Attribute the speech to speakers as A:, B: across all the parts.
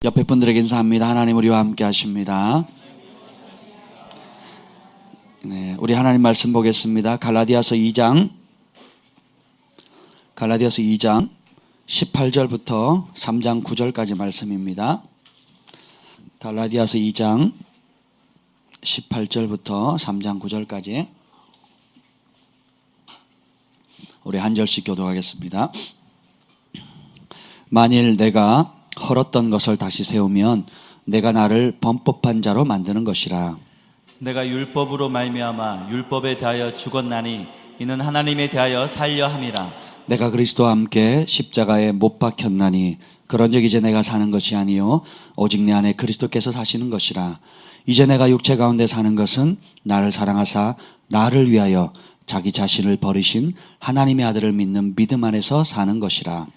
A: 옆에 분들에게 인사합니다. 하나님 우리와 함께 하십니다. 네, 우리 하나님 말씀 보겠습니다. 갈라디아서 2장 18절부터 3장 9절까지 말씀입니다. 갈라디아서 2장 18절부터 3장 9절까지 우리 한 절씩 교독하겠습니다. 만일 내가 헐었던 것을 다시 세우면 내가 나를 범법한 자로 만드는 것이라.
B: 내가 율법으로 말미암아 율법에 대하여 죽었나니 이는 하나님에 대하여 살려 함이라.
A: 내가 그리스도와 함께 십자가에 못 박혔나니 그런즉 이제 내가 사는 것이 아니요 오직 내 안에 그리스도께서 사시는 것이라. 이제 내가 육체 가운데 사는 것은 나를 사랑하사 나를 위하여 자기 자신을 버리신 하나님의 아들을 믿는 믿음 안에서 사는 것이라.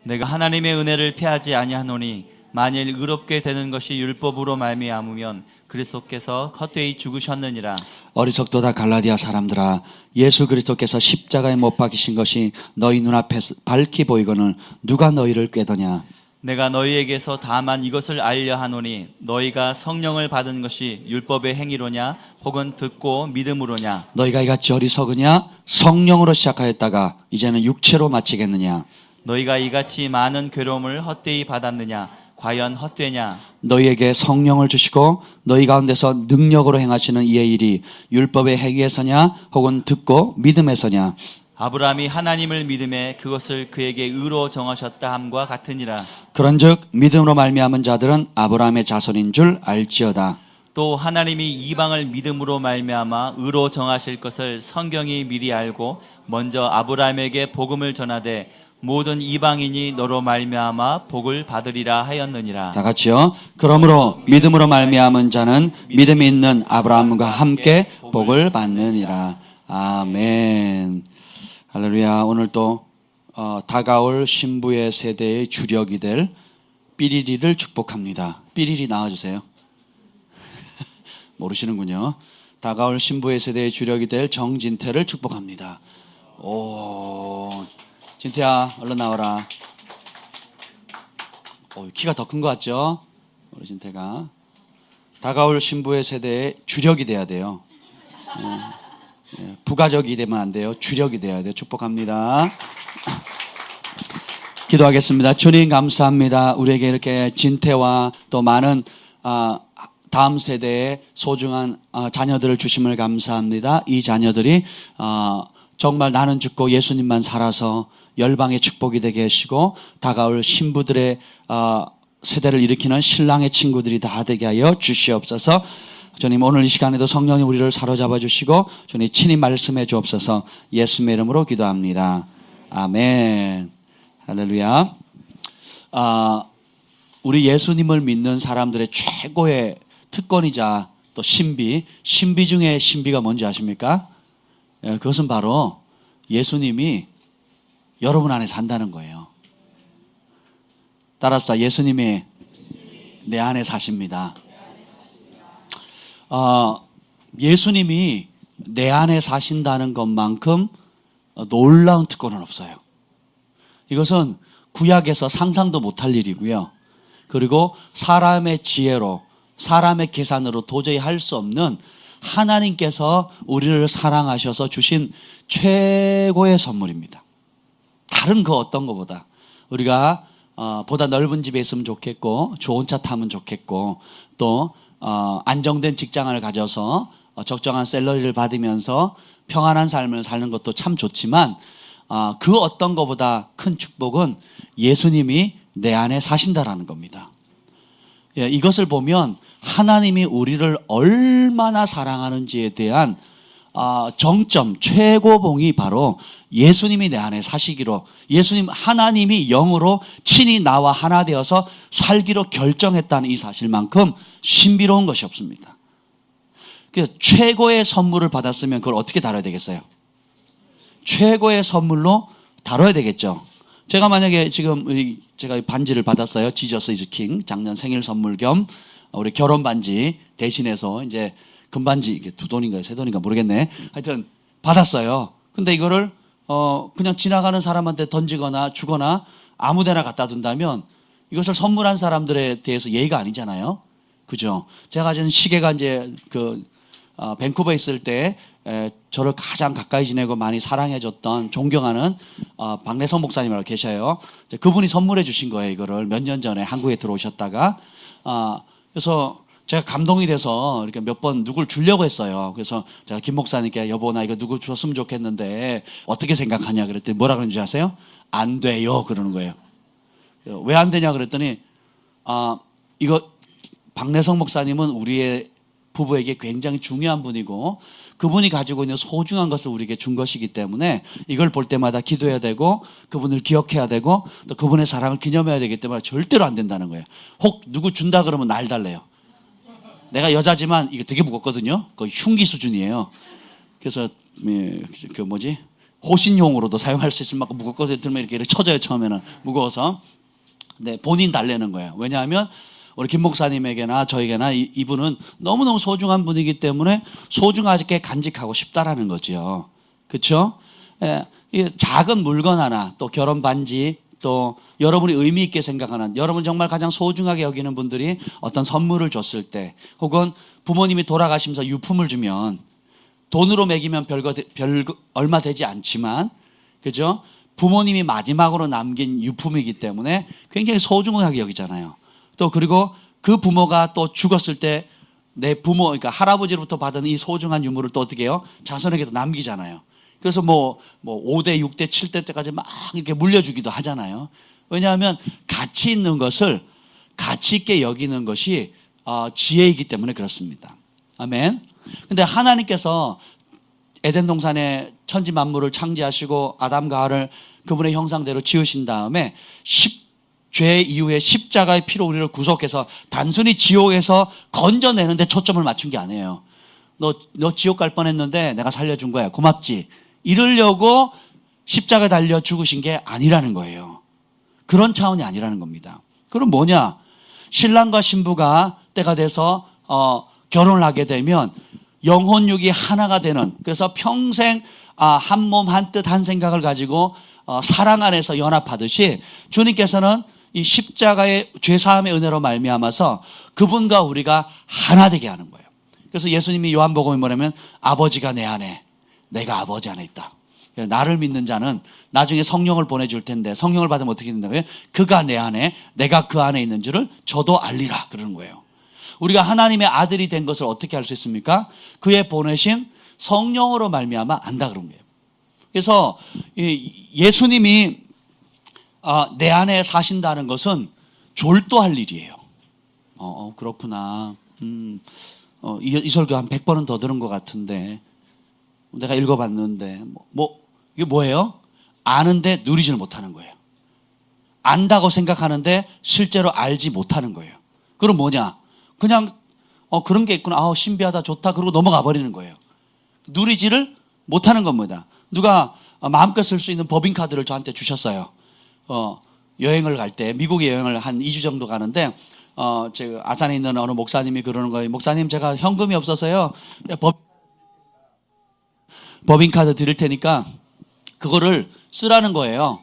B: 내가 하나님의 은혜를 패하지 아니하노니 만일 의롭게 되는 것이 율법으로 말미암으면 그리스도께서 헛되이 죽으셨느니라.
A: 어리석도다 갈라디아 사람들아, 예수 그리스도께서 십자가에 못 박히신 것이 너희 눈앞에 밝히 보이거늘 누가 너희를 꾀더냐.
B: 내가 너희에게서 다만 이것을 알려 하노니 너희가 성령을 받은 것이 율법의 행위로냐 혹은 듣고 믿음으로냐.
A: 너희가 이같이 어리석으냐. 성령으로 시작하였다가 이제는 육체로 마치겠느냐.
B: 너희가 이같이 많은 괴로움을 헛되이 받았느냐. 과연 헛되냐.
A: 너희에게 성령을 주시고 너희 가운데서 능력으로 행하시는 이의 일이 율법의 행위에서냐 혹은 듣고 믿음에서냐.
B: 아브라함이 하나님을 믿음에 그것을 그에게 의로 정하셨다 함과 같으니라.
A: 그런즉 믿음으로 말미암은 자들은 아브라함의 자손인 줄 알지어다.
B: 또 하나님이 이방을 믿음으로 말미암아 의로 정하실 것을 성경이 미리 알고 먼저 아브라함에게 복음을 전하되 모든 이방인이 너로 말미암아 복을 받으리라 하였느니라.
A: 다 같이요. 그러므로 믿음으로 말미암은 자는 믿음이 있는 아브라함과 함께 복을 받느니라. 아멘. 할렐루야. 오늘 또 다가올 신부의 세대의 주력이 될 삐리리를 축복합니다. 삐리리 나와주세요. 모르시는군요. 다가올 신부의 세대의 주력이 될 정진태를 축복합니다. 오, 진태야 얼른 나와라. 키가 더 큰 것 같죠? 우리 진태가 다가올 신부의 세대의 주력이 돼야 돼요. 부가적이 되면 안 돼요. 주력이 돼야 돼요. 축복합니다. 기도하겠습니다. 주님 감사합니다. 우리에게 이렇게 진태와 또 많은 다음 세대의 소중한 자녀들을 주심을 감사합니다. 이 자녀들이 정말 나는 죽고 예수님만 살아서 열방의 축복이 되게 하시고 다가올 신부들의 세대를 일으키는 신랑의 친구들이 다 되게 하여 주시옵소서. 주님 오늘 이 시간에도 성령님 우리를 사로잡아 주시고 주님 친히 말씀해 주옵소서. 예수님의 이름으로 기도합니다. 아멘. 할렐루야. 우리 예수님을 믿는 사람들의 최고의 특권이자 또 신비 중에 신비가 뭔지 아십니까? 그것은 바로 예수님이 여러분 안에 산다는 거예요. 따라서 예수님이 내 안에 사십니다. 예수님이 내 안에 사신다는 것만큼 놀라운 특권은 없어요. 이것은 구약에서 상상도 못할 일이고요. 그리고 사람의 지혜로 사람의 계산으로 도저히 할 수 없는 하나님께서 우리를 사랑하셔서 주신 최고의 선물입니다. 다른 그 어떤 것보다 우리가 보다 넓은 집에 있으면 좋겠고 좋은 차 타면 좋겠고 또 안정된 직장을 가져서 적정한 샐러리를 받으면서 평안한 삶을 사는 것도 참 좋지만 그 어떤 것보다 큰 축복은 예수님이 내 안에 사신다라는 겁니다. 이것을 보면 하나님이 우리를 얼마나 사랑하는지에 대한 정점, 최고봉이 바로 예수님이 내 안에 사시기로 예수님 하나님이 영으로 친히 나와 하나 되어서 살기로 결정했다는 이 사실만큼 신비로운 것이 없습니다. 최고의 선물을 받았으면 그걸 어떻게 다뤄야 되겠어요? 최고의 선물로 다뤄야 되겠죠. 제가 만약에 지금 제가 반지를 받았어요. 지저스 이즈 킹 작년 생일 선물 겸 우리 결혼 반지 대신해서 이제 금반지 이게 $2인가요? $3인가 모르겠네. 하여튼 받았어요. 근데 이거를 그냥 지나가는 사람한테 던지거나 주거나 아무데나 갖다 둔다면 이것을 선물한 사람들에 대해서 예의가 아니잖아요. 그죠? 제가 가진 시계가 이제 밴쿠버에 있을 때 저를 가장 가까이 지내고 많이 사랑해줬던 존경하는 박래성 목사님이라고 계셔요. 그분이 선물해 주신 거예요. 이거를 몇 년 전에 한국에 들어오셨다가 그래서 제가 감동이 돼서 이렇게 몇 번 누굴 주려고 했어요. 그래서 제가 김 목사님께 여보 나 이거 누구 줬으면 좋겠는데 어떻게 생각하냐 그랬더니 뭐라 그런지 아세요? 안 돼요 그러는 거예요. 왜 안 되냐 그랬더니 이거 박래성 목사님은 우리의 부부에게 굉장히 중요한 분이고 그분이 가지고 있는 소중한 것을 우리에게 준 것이기 때문에 이걸 볼 때마다 기도해야 되고 그분을 기억해야 되고 또 그분의 사랑을 기념해야 되기 때문에 절대로 안 된다는 거예요. 혹 누구 준다 그러면 날 달래요. 내가 여자지만 이게 되게 무겁거든요. 거의 흉기 수준이에요. 그래서 호신용으로도 사용할 수 있을 만큼 무겁거든요. 들면 이렇게 쳐져요. 처음에는 무거워서. 네, 본인 달래는 거예요. 왜냐하면 우리 김 목사님에게나 저에게나 이분은 너무너무 소중한 분이기 때문에 소중하게 간직하고 싶다라는 거죠. 그렇죠? 작은 물건 하나, 또 결혼 반지, 또 여러분이 의미 있게 생각하는, 여러분 정말 가장 소중하게 여기는 분들이 어떤 선물을 줬을 때, 혹은 부모님이 돌아가시면서 유품을 주면 돈으로 매기면 얼마 되지 않지만, 그죠? 부모님이 마지막으로 남긴 유품이기 때문에 굉장히 소중하게 여기잖아요. 또 그리고 그 부모가 또 죽었을 때 내 부모, 그러니까 할아버지로부터 받은 이 소중한 유물을 또 어떻게 해요? 자손에게도 남기잖아요. 그래서 5대, 6대, 7대 때까지 막 이렇게 물려주기도 하잖아요. 왜냐하면 가치 있는 것을 가치 있게 여기는 것이 지혜이기 때문에 그렇습니다. 아멘. 근데 하나님께서 에덴 동산에 천지 만물을 창조하시고 아담과 하와를 그분의 형상대로 지으신 다음에 죄 이후에 십자가의 피로 우리를 구속해서 단순히 지옥에서 건져내는데 초점을 맞춘 게 아니에요. 너 지옥 갈 뻔했는데 내가 살려준 거야. 고맙지. 이러려고 십자가에 달려 죽으신 게 아니라는 거예요. 그런 차원이 아니라는 겁니다. 그럼 뭐냐? 신랑과 신부가 때가 돼서 결혼을 하게 되면 영혼육이 하나가 되는, 그래서 평생 한 몸 한 뜻 한 생각을 가지고 사랑 안에서 연합하듯이 주님께서는 이 십자가의 죄사함의 은혜로 말미암아서 그분과 우리가 하나 되게 하는 거예요. 그래서 예수님이 요한복음에 뭐냐면 아버지가 내 안에, 내가 아버지 안에 있다. 나를 믿는 자는 나중에 성령을 보내줄 텐데 성령을 받으면 어떻게 된다고요? 그가 내 안에, 내가 그 안에 있는 줄을 저도 알리라 그러는 거예요. 우리가 하나님의 아들이 된 것을 어떻게 알 수 있습니까? 그의 보내신 성령으로 말미암아 안다 그런 거예요. 그래서 예수님이 내 안에 사신다는 것은 졸도할 일이에요. 그렇구나. 이 설교 한 100번은 더 들은 것 같은데 내가 읽어봤는데 이게 뭐예요? 아는데 누리지를 못하는 거예요. 안다고 생각하는데 실제로 알지 못하는 거예요. 그럼 뭐냐? 그냥 그런 게 있구나. 신비하다, 좋다 그러고 넘어가 버리는 거예요. 누리지를 못하는 겁니다. 누가 마음껏 쓸 수 있는 법인카드를 저한테 주셨어요. 여행을 갈 때, 미국에 여행을 한 2주 정도 가는데 제가 아산에 있는 어느 목사님이 그러는 거예요. 목사님, 제가 현금이 없어서요, 법인카드 드릴 테니까 그거를 쓰라는 거예요.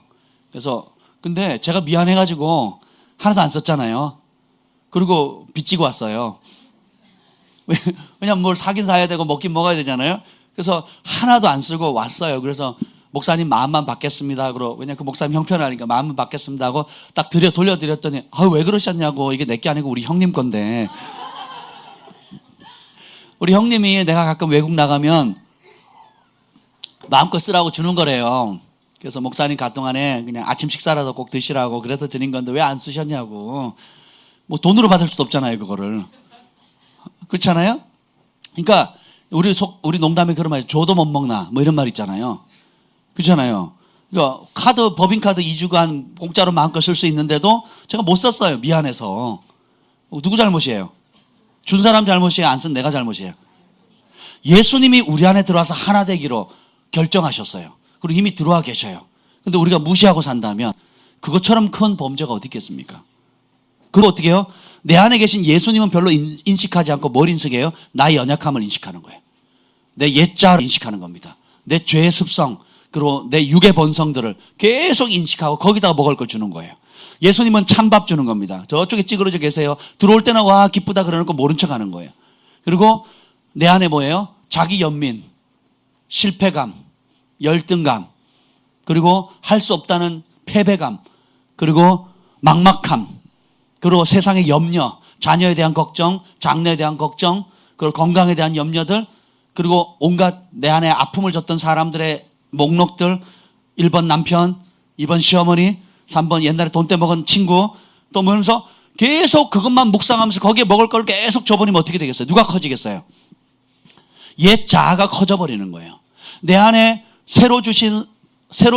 A: 그래서 근데 제가 미안해가지고 하나도 안 썼잖아요. 그리고 빚지고 왔어요. 왜냐면 뭘 사긴 사야 되고 먹긴 먹어야 되잖아요. 그래서 하나도 안 쓰고 왔어요. 그래서 목사님 마음만 받겠습니다. 왜냐면 그 목사님 형편하니까 마음만 받겠습니다 하고 딱 돌려드렸더니 왜 그러셨냐고. 이게 내게 아니고 우리 형님 건데. 우리 형님이 내가 가끔 외국 나가면 마음껏 쓰라고 주는 거래요. 그래서 목사님 가 동안에 그냥 아침 식사라도 꼭 드시라고 그래서 드린 건데 왜 안 쓰셨냐고. 돈으로 받을 수도 없잖아요, 그거를. 그렇잖아요? 그러니까 우리 농담에 그런 말, 줘도 못 먹나 이런 말 있잖아요. 그렇잖아요. 그러니까 법인카드 2주간 공짜로 마음껏 쓸 수 있는데도 제가 못 썼어요. 미안해서. 누구 잘못이에요? 준 사람 잘못이에요? 안 쓴 내가 잘못이에요? 예수님이 우리 안에 들어와서 하나 되기로 결정하셨어요. 그리고 이미 들어와 계셔요. 근데 우리가 무시하고 산다면 그것처럼 큰 범죄가 어디 있겠습니까? 그거 어떻게 해요? 내 안에 계신 예수님은 별로 인식하지 않고 뭘 인식해요? 나의 연약함을 인식하는 거예요. 내 옛자를 인식하는 겁니다. 내 죄의 습성, 그리고 내 육의 본성들을 계속 인식하고 거기다가 먹을 걸 주는 거예요. 예수님은 찬밥 주는 겁니다. 저쪽에 찌그러져 계세요. 들어올 때는 와 기쁘다 그러놓고 모른 척 하는 거예요. 그리고 내 안에 뭐예요? 자기 연민, 실패감, 열등감, 그리고 할 수 없다는 패배감, 그리고 막막함, 그리고 세상의 염려, 자녀에 대한 걱정, 장래에 대한 걱정, 그리고 건강에 대한 염려들, 그리고 온갖 내 안에 아픔을 줬던 사람들의 목록들, 1번 남편, 2번 시어머니, 3번 옛날에 돈 떼먹은 친구, 또 뭐면서 계속 그것만 묵상하면서 거기에 먹을 걸 계속 줘버리면 어떻게 되겠어요? 누가 커지겠어요? 옛 자아가 커져버리는 거예요. 내 안에 새로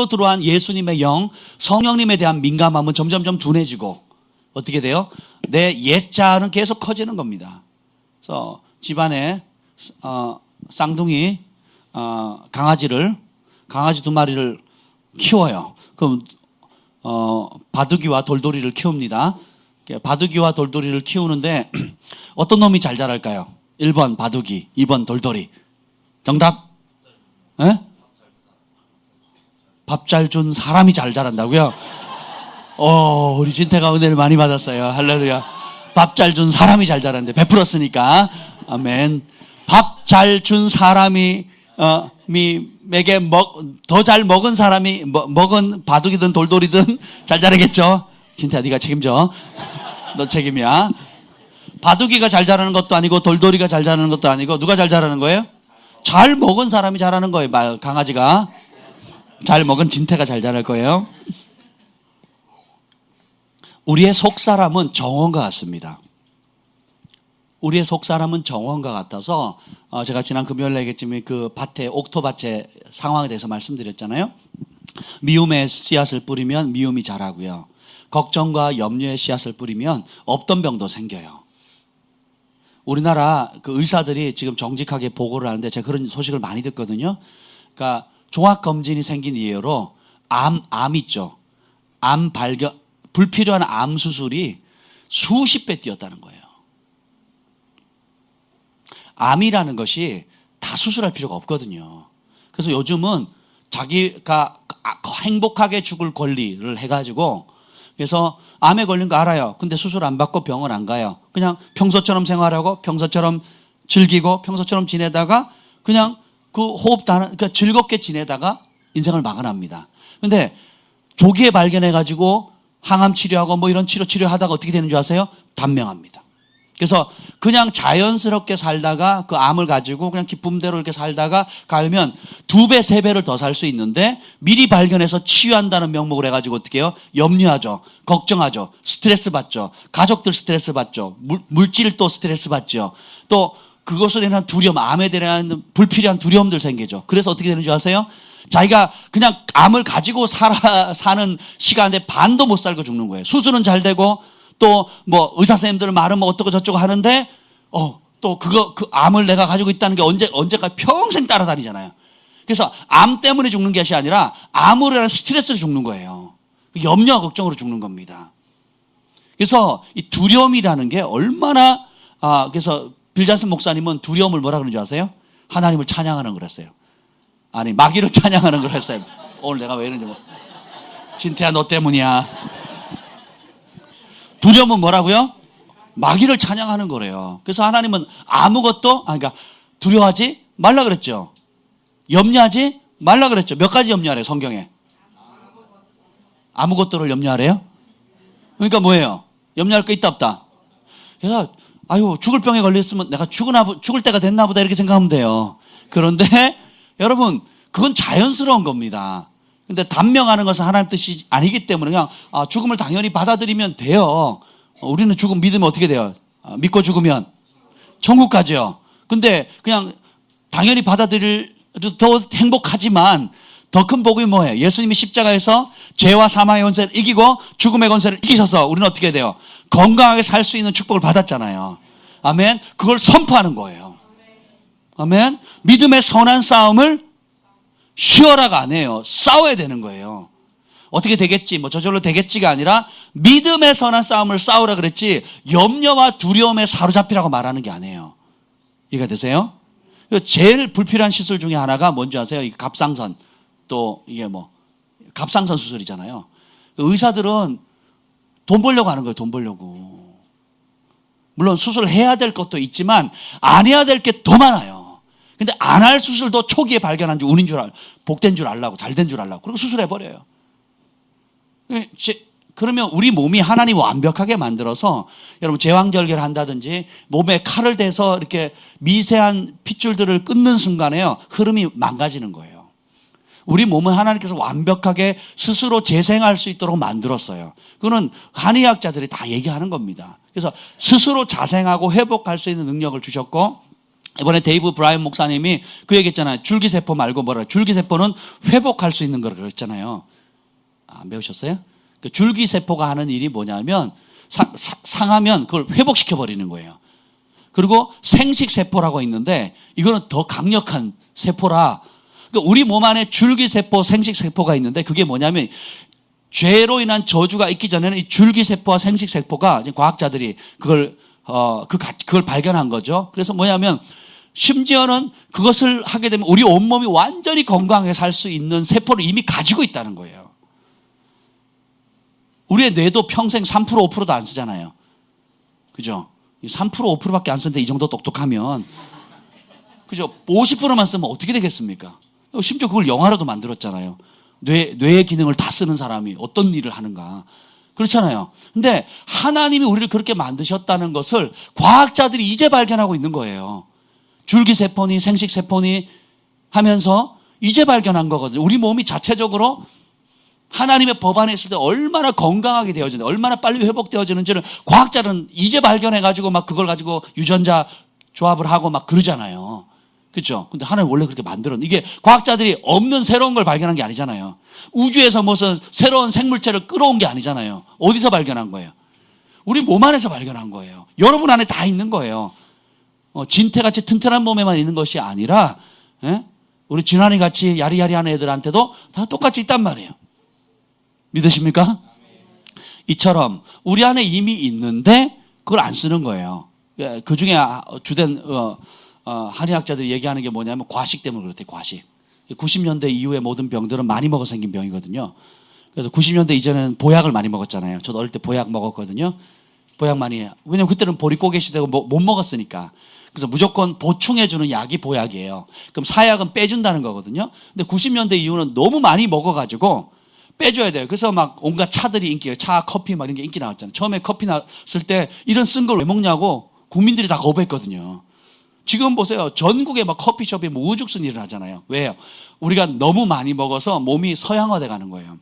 A: 들어온 예수님의 영, 성령님에 대한 민감함은 점점점 둔해지고 어떻게 돼요? 내 옛 자아는 계속 커지는 겁니다. 그래서 집안에 쌍둥이 강아지 2마리를 키워요. 그럼 바둑이와 돌돌이를 키웁니다. 바둑이와 돌돌이를 키우는데 어떤 놈이 잘 자랄까요? 1번 바둑이, 2번 돌돌이. 정답? 예? 밥 잘 준 사람이 잘 자란다고요? 우리 진태가 은혜를 많이 받았어요. 할렐루야. 밥 잘 준 사람이 잘 자란대. 베풀었으니까. 아멘. 밥 잘 준 사람이 에게 더 잘 먹은 사람이 먹은 바둑이든 돌돌이든 잘 자라겠죠. 진태야 네가 책임져. 너 책임이야. 바둑이가 잘 자라는 것도 아니고 돌돌이가 잘 자라는 것도 아니고 누가 잘 자라는 거예요? 잘 먹은 사람이 자라는 거예요. 강아지가 잘 먹은 진태가 잘 자랄 거예요. 우리의 속사람은 정원과 같습니다. 우리의 속사람은 정원과 같아서 제가 지난 금요일 얘기했지만 그 밭에 옥토밭의 상황에 대해서 말씀드렸잖아요. 미움의 씨앗을 뿌리면 미움이 자라고요. 걱정과 염려의 씨앗을 뿌리면 없던 병도 생겨요. 우리나라 그 의사들이 지금 정직하게 보고를 하는데 제가 그런 소식을 많이 듣거든요. 그러니까 종합검진이 생긴 이유로 암 있죠. 불필요한 암 수술이 수십 배 뛰었다는 거예요. 암이라는 것이 다 수술할 필요가 없거든요. 그래서 요즘은 자기가 행복하게 죽을 권리를 해가지고 그래서 암에 걸린 거 알아요. 근데 수술 안 받고 병원 안 가요. 그냥 평소처럼 생활하고 평소처럼 즐기고 평소처럼 지내다가 그냥 그 호흡도 안 그러니까 즐겁게 지내다가 인생을 막아납니다. 근데 조기에 발견해가지고 항암 치료하고 뭐 이런 치료하다가 어떻게 되는 줄 아세요? 단명합니다. 그래서 그냥 자연스럽게 살다가 그 암을 가지고 그냥 기쁨대로 이렇게 살다가 가면 2배, 3배를 더 살 수 있는데 미리 발견해서 치유한다는 명목을 해가지고 어떻게 해요? 염려하죠. 걱정하죠. 스트레스 받죠. 가족들 스트레스 받죠. 물질도 스트레스 받죠. 또 그것으로 인한 두려움, 암에 대한 불필요한 두려움들 생기죠. 그래서 어떻게 되는 줄 아세요? 자기가 그냥 암을 가지고 사는 시간에 반도 못 살고 죽는 거예요. 수술은 잘 되고 또 뭐 의사 선생님들은 말은 뭐 어쩌고 저쩌고 하는데 또 그 암을 내가 가지고 있다는 게 언제까지 평생 따라다니잖아요. 그래서 암 때문에 죽는 것이 아니라 암으로 인한 스트레스로 죽는 거예요. 염려와 걱정으로 죽는 겁니다. 그래서 이 두려움이라는 게 얼마나 그래서 빌자슨 목사님은 두려움을 뭐라 그러는 줄 아세요? 하나님을 찬양하는 그랬어요. 아니 마귀를 찬양하는 그랬어요. 오늘 내가 왜 이런지 진태야 너 때문이야. 두려움은 뭐라고요? 마귀를 찬양하는 거래요. 그래서 하나님은 아무것도 그러니까 두려워하지 말라 그랬죠. 염려하지 말라 그랬죠. 몇 가지 염려하래요 성경에? 아무것도를 염려하래요? 그러니까 뭐예요? 염려할 거 있다 없다? 그래서 죽을 병에 걸렸으면 내가 죽을 때가 됐나 보다 이렇게 생각하면 돼요. 그런데 여러분 그건 자연스러운 겁니다. 근데 단명하는 것은 하나님 뜻이 아니기 때문에 그냥 죽음을 당연히 받아들이면 돼요. 우리는 죽음 믿으면 어떻게 돼요? 믿고 죽으면 천국 가죠. 근데 그냥 당연히 받아들일 더 행복하지만 더 큰 복이 뭐예요? 예수님이 십자가에서 죄와 사망의 권세를 이기고 죽음의 권세를 이기셔서 우리는 어떻게 돼요? 건강하게 살 수 있는 축복을 받았잖아요. 아멘. 그걸 선포하는 거예요. 아멘. 믿음의 선한 싸움을 쉬어라가 안 해요. 싸워야 되는 거예요. 어떻게 되겠지, 저절로 되겠지가 아니라 믿음의 선한 싸움을 싸우라 그랬지 염려와 두려움에 사로잡히라고 말하는 게 아니에요. 이해가 되세요? 제일 불필요한 시술 중에 하나가 뭔지 아세요? 이 갑상선. 또 이게 갑상선 수술이잖아요. 의사들은 돈 벌려고 하는 거예요. 돈 벌려고. 물론 수술해야 될 것도 있지만 안 해야 될 게 더 많아요. 근데 안 할 수술도 초기에 발견한 줄 운인 줄 복된 줄 알라고 잘된 줄 알라고 그리고 수술해버려요. 그러면 우리 몸이 하나님 완벽하게 만들어서 여러분 제왕절개를 한다든지 몸에 칼을 대서 이렇게 미세한 핏줄들을 끊는 순간에요 흐름이 망가지는 거예요. 우리 몸은 하나님께서 완벽하게 스스로 재생할 수 있도록 만들었어요. 그거는 한의학자들이 다 얘기하는 겁니다. 그래서 스스로 자생하고 회복할 수 있는 능력을 주셨고, 이번에 데이브 브라이언 목사님이 그 얘기했잖아요. 줄기세포 말고 뭐라 줄기세포는 회복할 수 있는 거라고 그랬잖아요. 안 배우셨어요? 그 줄기세포가 하는 일이 뭐냐면 상하면 그걸 회복시켜버리는 거예요. 그리고 생식세포라고 있는데 이거는 더 강력한 세포라, 그러니까 우리 몸 안에 줄기세포, 생식세포가 있는데 그게 뭐냐면 죄로 인한 저주가 있기 전에는 이 줄기세포와 생식세포가 이제 과학자들이 그걸 발견한 거죠. 그래서 뭐냐면 심지어는 그것을 하게 되면 우리 온몸이 완전히 건강하게 살 수 있는 세포를 이미 가지고 있다는 거예요. 우리의 뇌도 평생 3% 5%도 안 쓰잖아요. 그죠? 3% 5%밖에 안 쓰는데 이 정도 똑똑하면, 그죠? 50%만 쓰면 어떻게 되겠습니까? 심지어 그걸 영화로도 만들었잖아요. 뇌의 기능을 다 쓰는 사람이 어떤 일을 하는가. 그렇잖아요. 근데 하나님이 우리를 그렇게 만드셨다는 것을 과학자들이 이제 발견하고 있는 거예요. 줄기세포니 생식세포니 하면서 이제 발견한 거거든요. 우리 몸이 자체적으로 하나님의 법 안에 있을 때 얼마나 건강하게 되어지는지, 얼마나 빨리 회복되어지는지를 과학자는 이제 발견해가지고 막 그걸 가지고 유전자 조합을 하고 막 그러잖아요. 그렇죠? 근데 하나님 원래 그렇게 만들었는데, 이게 과학자들이 없는 새로운 걸 발견한 게 아니잖아요. 우주에서 무슨 새로운 생물체를 끌어온 게 아니잖아요. 어디서 발견한 거예요? 우리 몸 안에서 발견한 거예요. 여러분 안에 다 있는 거예요. 진태같이 튼튼한 몸에만 있는 것이 아니라, 우리 진환이같이 야리야리한 애들한테도 다 똑같이 있단 말이에요. 믿으십니까? 이처럼 우리 안에 이미 있는데 그걸 안 쓰는 거예요. 그 중에 주된 한의학자들이 얘기하는 게 뭐냐면 과식 때문에 그렇대. 과식. 90년대 이후에 모든 병들은 많이 먹어 생긴 병이거든요. 그래서 90년대 이전에는 보약을 많이 먹었잖아요. 저도 어릴 때 보약 먹었거든요. 보약 많이 해요. 왜냐면 그때는 보릿고개 시대고 못 먹었으니까. 그래서 무조건 보충해주는 약이 보약이에요. 그럼 사약은 빼준다는 거거든요. 근데 90년대 이후는 너무 많이 먹어가지고 빼줘야 돼요. 그래서 막 온갖 차들이 인기예요. 차, 커피 막 이런 게 인기 나왔잖아요. 처음에 커피 나왔을 때 이런 쓴 걸 왜 먹냐고 국민들이 다 거부했거든요. 지금 보세요. 전국에 막 커피숍이 뭐 우죽순 일을 하잖아요. 왜요? 우리가 너무 많이 먹어서 몸이 서양화돼 가는 거예요.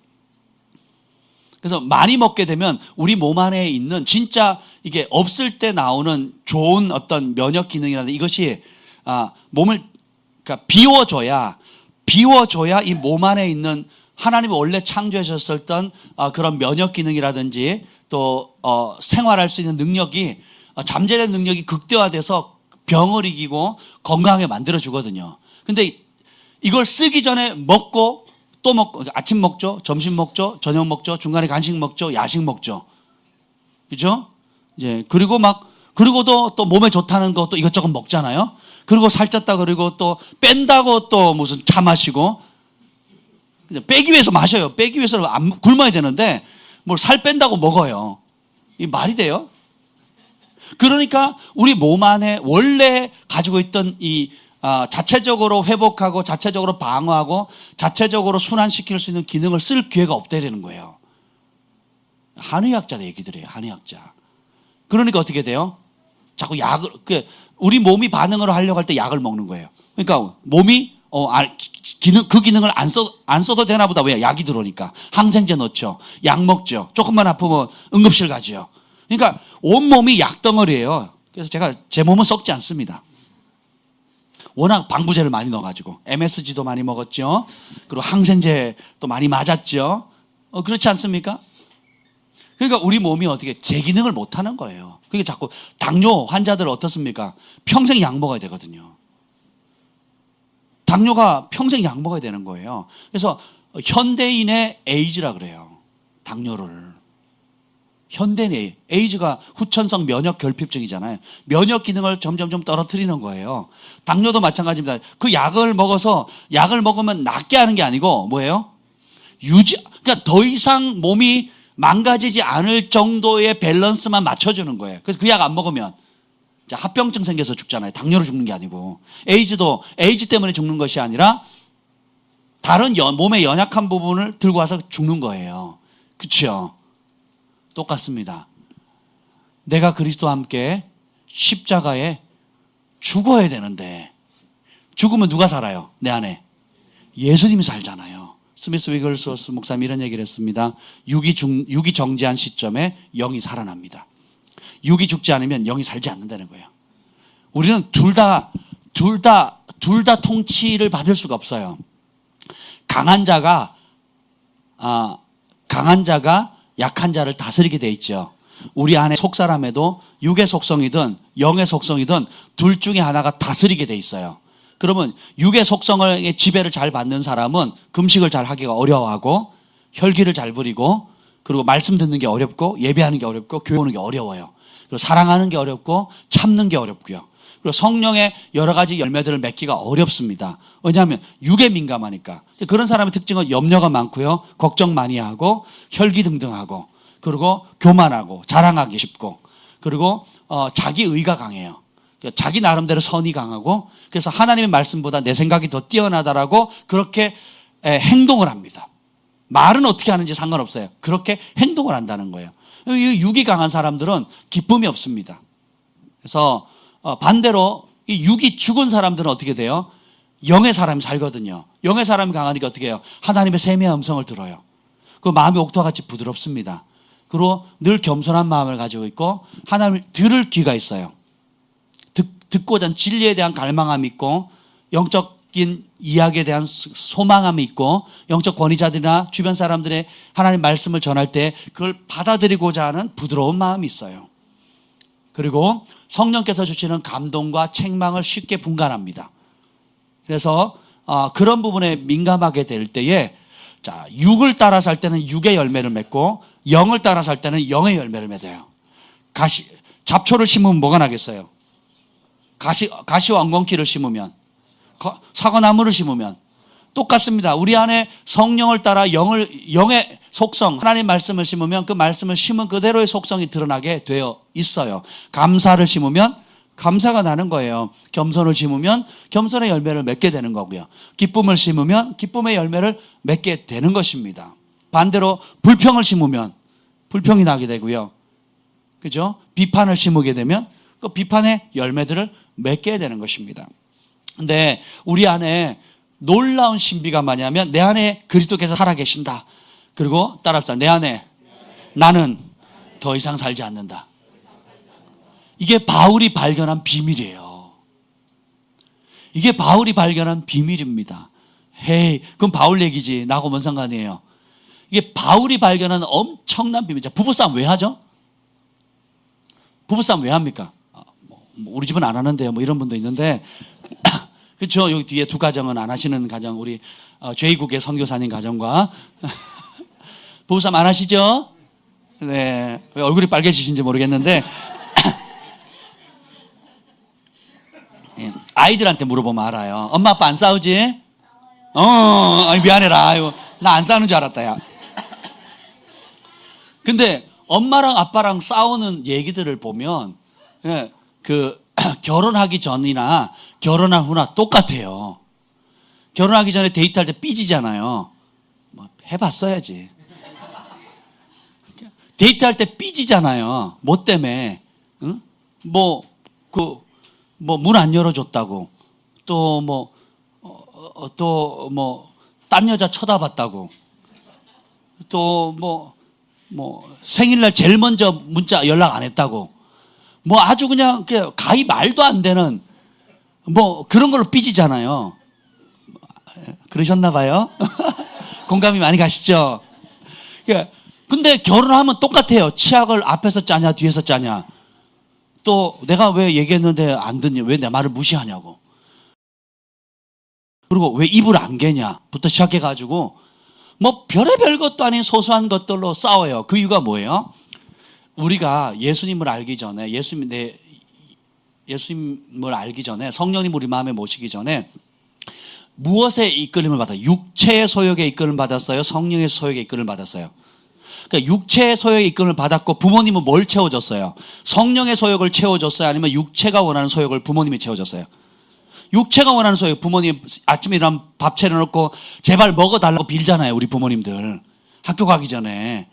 A: 그래서 많이 먹게 되면 우리 몸 안에 있는 진짜 이게 없을 때 나오는 좋은 어떤 면역 기능이라는 이것이 몸을 그러니까 비워줘야 이 몸 안에 있는 하나님이 원래 창조하셨던 그런 면역 기능이라든지 또 생활할 수 있는 능력이 잠재된 능력이 극대화돼서 병을 이기고 건강하게 만들어주거든요. 근데 이걸 쓰기 전에 먹고 또 먹고, 아침 먹죠, 점심 먹죠, 저녁 먹죠, 중간에 간식 먹죠, 야식 먹죠. 그죠? 이제 그리고도 또 몸에 좋다는 것도 이것저것 먹잖아요. 그리고 살쪘다 그리고 또 뺀다고 또 무슨 차 마시고, 빼기 위해서 마셔요. 빼기 위해서는 안 굶어야 되는데 뭘 살 뺀다고 먹어요. 이 말이 돼요? 그러니까 우리 몸 안에 원래 가지고 있던 이 자체적으로 회복하고 자체적으로 방어하고 자체적으로 순환시킬 수 있는 기능을 쓸 기회가 없다는 거예요. 한의학자 얘기들이에요. 한의학자. 그러니까 어떻게 돼요? 자꾸 우리 몸이 반응을 하려고 할 때 약을 먹는 거예요. 그러니까 몸이 그 기능을 안 써도 되나 보다. 왜? 약이 들어오니까. 항생제 넣죠. 약 먹죠. 조금만 아프면 응급실 가죠. 그러니까 온몸이 약덩어리예요. 그래서 제 몸은 썩지 않습니다. 워낙 방부제를 많이 넣어가지고 MSG도 많이 먹었죠. 그리고 항생제도 많이 맞았죠. 그렇지 않습니까? 그러니까 우리 몸이 어떻게 제 기능을 못하는 거예요. 그게 자꾸 당뇨 환자들 어떻습니까? 평생 약 먹어야 되거든요. 당뇨가 평생 약 먹어야 되는 거예요. 그래서 현대인의 에이즈라 그래요. 당뇨를. 현대인의 에이즈가 후천성 면역 결핍증이잖아요. 면역 기능을 점점 떨어뜨리는 거예요. 당뇨도 마찬가지입니다. 그 약을 먹으면 낫게 하는 게 아니고 뭐예요? 그러니까 더 이상 몸이 망가지지 않을 정도의 밸런스만 맞춰주는 거예요. 그래서 그 약 안 먹으면 합병증 생겨서 죽잖아요. 당뇨로 죽는 게 아니고. 에이즈도 에이즈 때문에 죽는 것이 아니라 다른 몸의 연약한 부분을 들고 와서 죽는 거예요. 그렇죠? 똑같습니다. 내가 그리스도와 함께 십자가에 죽어야 되는데 죽으면 누가 살아요? 내 안에. 예수님이 살잖아요. 스미스 위글스워스 목사님이 이런 얘기를 했습니다. 육이 정지한 시점에 영이 살아납니다. 육이 죽지 않으면 영이 살지 않는다는 거예요. 우리는 둘 다 통치를 받을 수가 없어요. 강한 자가 약한 자를 다스리게 돼 있죠. 우리 안에 속사람에도 육의 속성이든 영의 속성이든 둘 중에 하나가 다스리게 돼 있어요. 그러면 육의 속성의 지배를 잘 받는 사람은 금식을 잘 하기가 어려워하고 혈기를 잘 부리고 그리고 말씀 듣는 게 어렵고 예배하는 게 어렵고 교회 오는 게 어려워요. 그리고 사랑하는 게 어렵고 참는 게 어렵고요. 그리고 성령의 여러 가지 열매들을 맺기가 어렵습니다. 왜냐하면 육에 민감하니까. 그런 사람의 특징은 염려가 많고요. 걱정 많이 하고 혈기등등하고 그리고 교만하고 자랑하기 쉽고 그리고 자기 의가 강해요. 자기 나름대로 선이 강하고 그래서 하나님의 말씀보다 내 생각이 더 뛰어나다라고 그렇게 행동을 합니다. 말은 어떻게 하는지 상관없어요. 그렇게 행동을 한다는 거예요. 이 육이 강한 사람들은 기쁨이 없습니다. 그래서 반대로 이 육이 죽은 사람들은 어떻게 돼요? 영의 사람이 살거든요. 영의 사람이 강하니까 어떻게 해요? 하나님의 세미한 음성을 들어요. 그 마음이 옥토와 같이 부드럽습니다. 그리고 늘 겸손한 마음을 가지고 있고 하나님을 들을 귀가 있어요. 듣고자 하는 진리에 대한 갈망함이 있고 영적인 이야기에 대한 소망함이 있고 영적 권위자들이나 주변 사람들의 하나님 말씀을 전할 때 그걸 받아들이고자 하는 부드러운 마음이 있어요. 그리고 성령께서 주시는 감동과 책망을 쉽게 분간합니다. 그래서 그런 부분에 민감하게 될 때에 육을 따라 살 때는 육의 열매를 맺고 영을 따라 살 때는 영의 열매를 맺어요. 잡초를 심으면 뭐가 나겠어요? 가시와 엉겅퀴를 심으면 사과나무를 심으면 똑같습니다. 우리 안에 성령을 따라 영의 속성, 하나님 말씀을 심으면 그 말씀을 심은 그대로의 속성이 드러나게 되어 있어요. 감사를 심으면 감사가 나는 거예요. 겸손을 심으면 겸손의 열매를 맺게 되는 거고요. 기쁨을 심으면 기쁨의 열매를 맺게 되는 것입니다. 반대로 불평을 심으면 불평이 나게 되고요. 그죠? 비판을 심게 되면 그 비판의 열매들을 맺게 되는 것입니다. 근데 우리 안에 놀라운 신비가 뭐냐면 내 안에 그리스도께서 살아계신다. 그리고 따라합시다. 내 안에 나는 더 이상 살지 않는다. 이게 바울이 발견한 비밀이에요. 이게 바울이 발견한 비밀입니다. 헤이, 그럼 바울 얘기지. 나하고 뭔 상관이에요. 이게 바울이 발견한 엄청난 비밀이죠. 부부싸움 왜 하죠? 부부싸움 왜 합니까? 우리 집은 안 하는데요. 뭐 이런 분도 있는데 그렇죠. 여기 뒤에 두 가정은 안 하시는 가정 우리 제2국의 선교사님 가정과 부부싸움 안 하시죠? 네. 왜 얼굴이 빨개지신지 모르겠는데 아이들한테 물어보면 알아요. 엄마 아빠 안 싸우지? 아니 미안해라. 아유, 나 안 싸우는 줄 알았다 야. 근데 엄마랑 아빠랑 싸우는 얘기들을 보면 결혼하기 전이나 결혼한 후나 똑같아요. 결혼하기 전에 데이트할 때 삐지잖아요. 뭐 해봤어야지. 데이트할 때 삐지잖아요. 뭐 때문에? 응? 문 안 열어줬다고. 딴 여자 쳐다봤다고. 생일날 제일 먼저 문자 연락 안 했다고. 아주 그냥 가히 말도 안 되는 그런 걸로 삐지잖아요. 그러셨나 봐요. 공감이 많이 가시죠? 근데 결혼하면 똑같아요. 치약을 앞에서 짜냐 뒤에서 짜냐. 또 내가 왜 얘기했는데 안 듣냐. 왜 내 말을 무시하냐고. 그리고 왜 입을 안 개냐부터 시작해가지고 별의별 것도 아닌 소소한 것들로 싸워요. 그 이유가 뭐예요? 우리가 예수님을 알기 전에 예수님을 알기 전에 성령님 우리 마음에 모시기 전에 무엇의 이끌림을 받아요? 육체의 소욕에 이끌림을 받았어요? 성령의 소욕에 이끌림을 받았어요? 그러니까 육체의 소욕의 이끌림을 받았고 부모님은 뭘 채워줬어요? 성령의 소욕을 채워줬어요? 아니면 육체가 원하는 소욕을 부모님이 채워줬어요? 육체가 원하는 소욕. 부모님 아침에 일어나면 밥 차려놓고 제발 먹어달라고 빌잖아요. 우리 부모님들. 학교 가기 전에.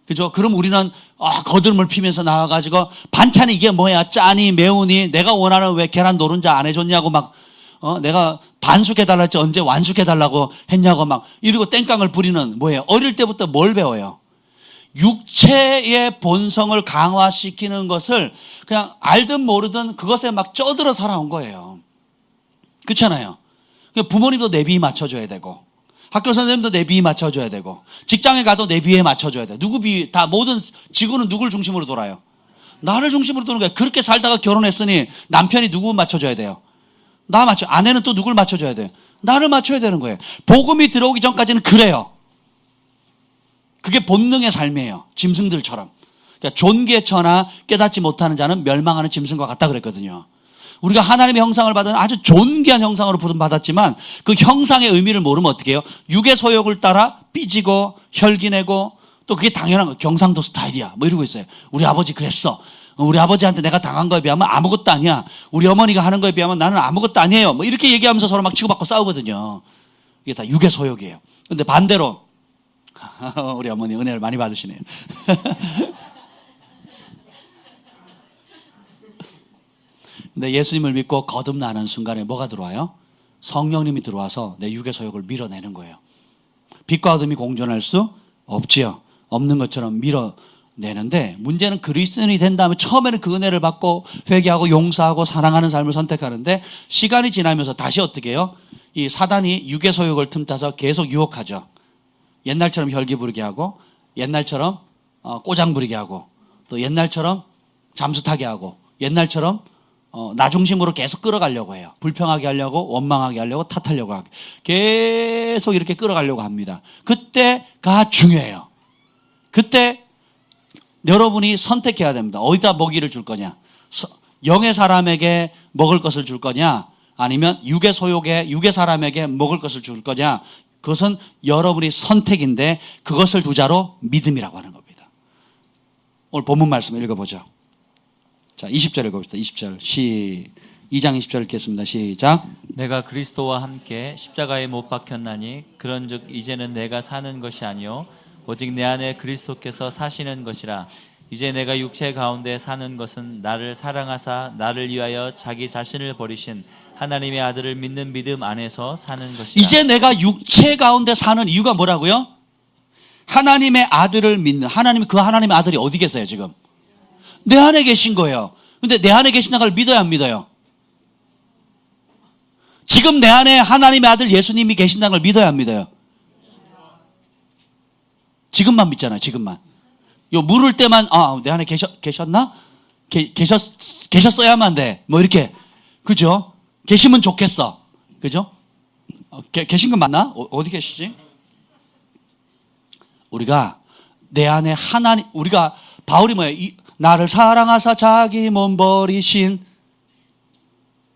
A: 그죠? 그럼 우리는 거들음을 피면서 나와가지고 반찬이 이게 뭐야? 짜니 매우니 내가 원하는 왜 계란 노른자 안 해줬냐고 막 내가 반숙해달라 했지 언제 완숙해달라고 했냐고 막 이러고 땡깡을 부리는 뭐예요? 어릴 때부터 뭘 배워요? 육체의 본성을 강화시키는 것을 그냥 알든 모르든 그것에 막 쪄들어 살아온 거예요. 그렇잖아요. 부모님도 내 비위 맞춰줘야 되고 학교 선생님도 내 비위 맞춰줘야 되고 직장에 가도 내 비위에 맞춰줘야 돼. 누구 비위? 다 모든 지구는 누굴 중심으로 돌아요? 나를 중심으로 도는 거야. 그렇게 살다가 결혼했으니 남편이 누구 맞춰줘야 돼요? 나 맞춰. 아내는 또 누굴 맞춰줘야 돼요? 나를 맞춰야 되는 거예요. 복음이 들어오기 전까지는 그래요. 그게 본능의 삶이에요. 짐승들처럼. 그러니까 존귀천하 깨닫지 못하는 자는 멸망하는 짐승과 같다 그랬거든요. 우리가 하나님의 형상을 받은 아주 존귀한 형상으로 부름받았지만 그 형상의 의미를 모르면 어떻게 해요? 육의 소욕을 따라 삐지고 혈기내고 또 그게 당연한 거예요. 경상도 스타일이야 뭐 이러고 있어요. 우리 아버지 그랬어. 우리 아버지한테 내가 당한 거에 비하면 아무것도 아니야. 우리 어머니가 하는 거에 비하면 나는 아무것도 아니에요. 뭐 이렇게 얘기하면서 서로 막 치고받고 싸우거든요. 이게 다 육의 소욕이에요. 근데 반대로 우리 어머니 은혜를 많이 받으시네요. 근데 예수님을 믿고 거듭나는 순간에 뭐가 들어와요? 성령님이 들어와서 내 육의 소욕을 밀어내는 거예요. 빛과 어둠이 공존할 수 없지요. 없는 것처럼 밀어내는데 문제는 그리스도인이 된 다음에 처음에는 그 은혜를 받고 회개하고 용서하고 사랑하는 삶을 선택하는데 시간이 지나면서 다시 어떻게 해요? 이 사단이 육의 소욕을 틈타서 계속 유혹하죠. 옛날처럼 혈기 부르게 하고 옛날처럼 꼬장 부리게 하고 또 옛날처럼 잠수 타게 하고 옛날처럼 나 중심으로 계속 끌어가려고 해요. 불평하게 하려고 원망하게 하려고 탓하려고 하고 계속 이렇게 끌어가려고 합니다. 그때가 중요해요. 그때 여러분이 선택해야 됩니다. 어디다 먹이를 줄 거냐? 영의 사람에게 먹을 것을 줄 거냐? 아니면 육의 소욕에 육의 사람에게 먹을 것을 줄 거냐? 그것은 여러분이 선택인데 그것을 두자로 믿음이라고 하는 겁니다. 오늘 본문 말씀 읽어보죠. 자, 20절 읽어봅시다. 20절. 2장 20절 읽겠습니다. 시작.
B: 내가 그리스도와 함께 십자가에 못 박혔나니 그런즉 이제는 내가 사는 것이 아니요 오직 내 안에 그리스도께서 사시는 것이라. 이제 내가 육체 가운데 사는 것은 나를 사랑하사 나를 위하여 자기 자신을 버리신 하나님의 아들을 믿는 믿음 안에서 사는 것이라.
A: 이제 내가 육체 가운데 사는 이유가 뭐라고요? 하나님의 아들을 믿는 그 하나님의 아들이 어디 계세요 지금? 내 안에 계신 거예요. 근데 내 안에 계신다는 걸 믿어야 안 믿어요? 지금 내 안에 하나님의 아들 예수님이 계신다는 걸 믿어야 안 믿어요? 지금만 믿잖아요. 지금만. 요 물을 때만 내 안에 계셨나? 계셨어야만 돼. 뭐 이렇게. 그죠? 계시면 좋겠어. 그죠? 계신 건 맞나? 어디 계시지? 우리가 내 안에 우리가 바울이 뭐예요? 나를 사랑하사 자기 몸 버리신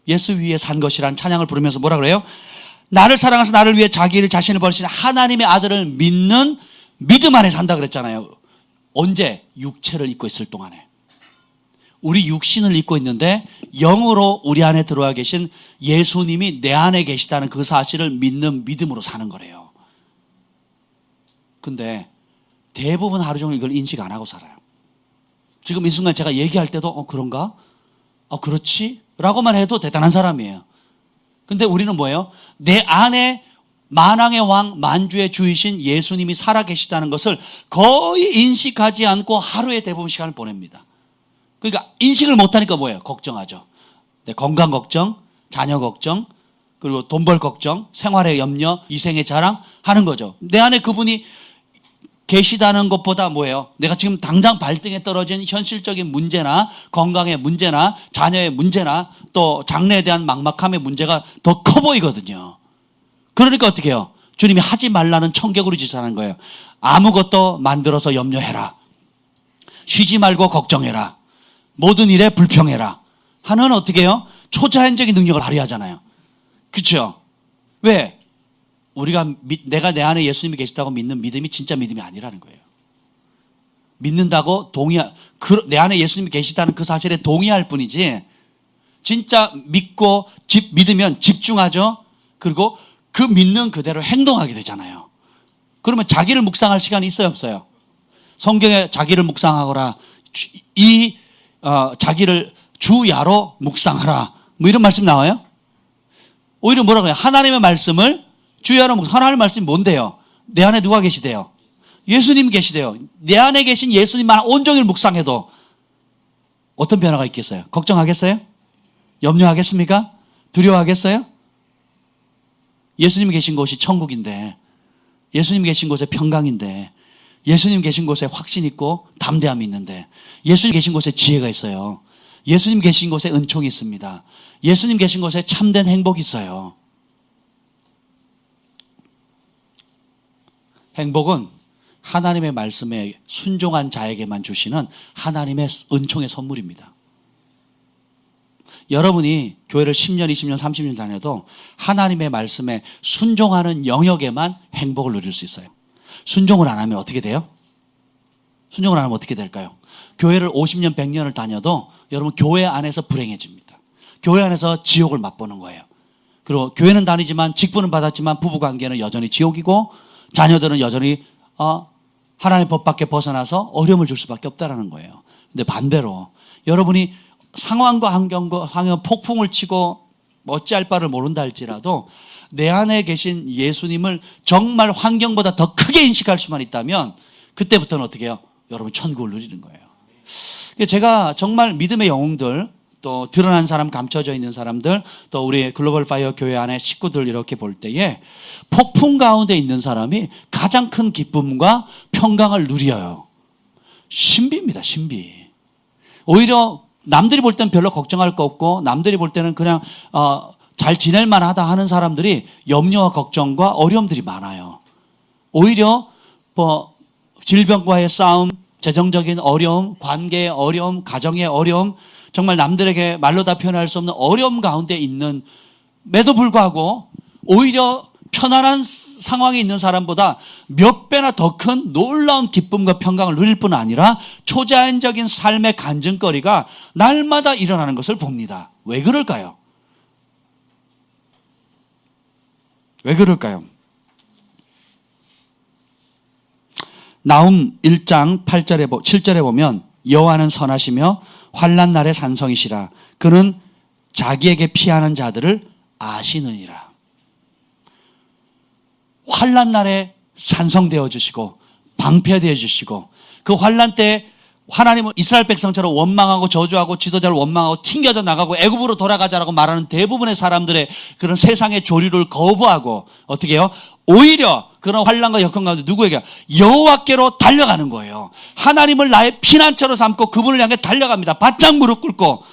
A: 예수 위에 산 것이란 찬양을 부르면서 뭐라 그래요? 나를 사랑하사 나를 위해 자신을 버리신 하나님의 아들을 믿는 믿음 안에 산다 그랬잖아요. 언제? 육체를 입고 있을 동안에. 우리 육신을 입고 있는데 영으로 우리 안에 들어와 계신 예수님이 내 안에 계시다는 그 사실을 믿는 믿음으로 사는 거래요. 근데 대부분 하루 종일 이걸 인식 안 하고 살아요. 지금 이 순간 제가 얘기할 때도 그런가? 그렇지? 라고만 해도 대단한 사람이에요. 근데 우리는 뭐예요? 내 안에 만왕의 왕 만주의 주이신 예수님이 살아계시다는 것을 거의 인식하지 않고 하루에 대부분 시간을 보냅니다. 그러니까 인식을 못하니까 뭐예요? 걱정하죠. 내 건강 걱정, 자녀 걱정, 그리고 돈 벌 걱정, 생활의 염려, 이생의 자랑 하는 거죠. 내 안에 그분이 계시다는 것보다 뭐예요? 내가 지금 당장 발등에 떨어진 현실적인 문제나 건강의 문제나 자녀의 문제나 또 장래에 대한 막막함의 문제가 더 커 보이거든요. 그러니까 어떻게 해요? 주님이 하지 말라는 청개구리 짓을 하는 거예요. 아무것도 만들어서 염려해라. 쉬지 말고 걱정해라. 모든 일에 불평해라. 하는 어떻게 해요? 초자연적인 능력을 발휘하잖아요. 그렇죠? 왜? 내가 내 안에 예수님이 계시다고 믿는 믿음이 진짜 믿음이 아니라는 거예요. 믿는다고 내 안에 예수님이 계시다는 그 사실에 동의할 뿐이지, 진짜 믿으면 집중하죠. 그리고 그 믿는 그대로 행동하게 되잖아요. 그러면 자기를 묵상할 시간이 있어요, 없어요? 성경에 자기를 묵상하거라, 자기를 주야로 묵상하라, 뭐 이런 말씀 나와요? 오히려 뭐라고 해요? 하나님의 말씀을 주야로 하나님의 말씀이 뭔데요? 내 안에 누가 계시대요? 예수님 계시대요. 내 안에 계신 예수님만 온종일 묵상해도 어떤 변화가 있겠어요? 걱정하겠어요? 염려하겠습니까? 두려워하겠어요? 예수님 계신 곳이 천국인데, 예수님 계신 곳에 평강인데, 예수님 계신 곳에 확신 있고 담대함이 있는데, 예수님 계신 곳에 지혜가 있어요. 예수님 계신 곳에 은총이 있습니다. 예수님 계신 곳에 참된 행복이 있어요. 행복은 하나님의 말씀에 순종한 자에게만 주시는 하나님의 은총의 선물입니다. 여러분이 교회를 10년, 20년, 30년 다녀도 하나님의 말씀에 순종하는 영역에만 행복을 누릴 수 있어요. 순종을 안 하면 어떻게 돼요? 순종을 안 하면 어떻게 될까요? 교회를 50년, 100년을 다녀도 여러분 교회 안에서 불행해집니다. 교회 안에서 지옥을 맛보는 거예요. 그리고 교회는 다니지만 직분은 받았지만 부부관계는 여전히 지옥이고, 자녀들은 여전히 하나님의 법 밖에 벗어나서 어려움을 줄 수밖에 없다는 거예요. 근데 반대로 여러분이 상황과 환경 폭풍을 치고 어찌할 바를 모른다 할지라도 내 안에 계신 예수님을 정말 환경보다 더 크게 인식할 수만 있다면 그때부터는 어떻게 해요? 여러분 천국을 누리는 거예요. 제가 정말 믿음의 영웅들, 또 드러난 사람, 감춰져 있는 사람들, 또 우리 글로벌 파이어 교회 안에 식구들 이렇게 볼 때에 폭풍 가운데 있는 사람이 가장 큰 기쁨과 평강을 누려요. 신비입니다, 신비. 오히려 남들이 볼 때는 별로 걱정할 거 없고, 남들이 볼 때는 그냥 잘 지낼 만하다 하는 사람들이 염려와 걱정과 어려움들이 많아요. 오히려 질병과의 싸움, 재정적인 어려움, 관계의 어려움, 가정의 어려움, 정말 남들에게 말로 다 표현할 수 없는 어려움 가운데 있는에도 불구하고 오히려 편안한 상황에 있는 사람보다 몇 배나 더 큰 놀라운 기쁨과 평강을 누릴 뿐 아니라 초자연적인 삶의 간증거리가 날마다 일어나는 것을 봅니다. 왜 그럴까요? 왜 그럴까요? 나훔 1장 7절에 보면 여호와는 선하시며 환난 날의 산성이시라. 그는 자기에게 피하는 자들을 아시느니라. 환난 날에 산성되어 주시고 방패되어 주시고, 그 환난 때 하나님은 이스라엘 백성처럼 원망하고 저주하고 지도자를 원망하고 튕겨져 나가고 애굽으로 돌아가자라고 말하는 대부분의 사람들의 그런 세상의 조류를 거부하고 어떻게 해요? 오히려 그런 환난과 역경 가운데 누구에게? 여호와께로 달려가는 거예요. 하나님을 나의 피난처로 삼고 그분을 향해 달려갑니다. 바짝 무릎 꿇고.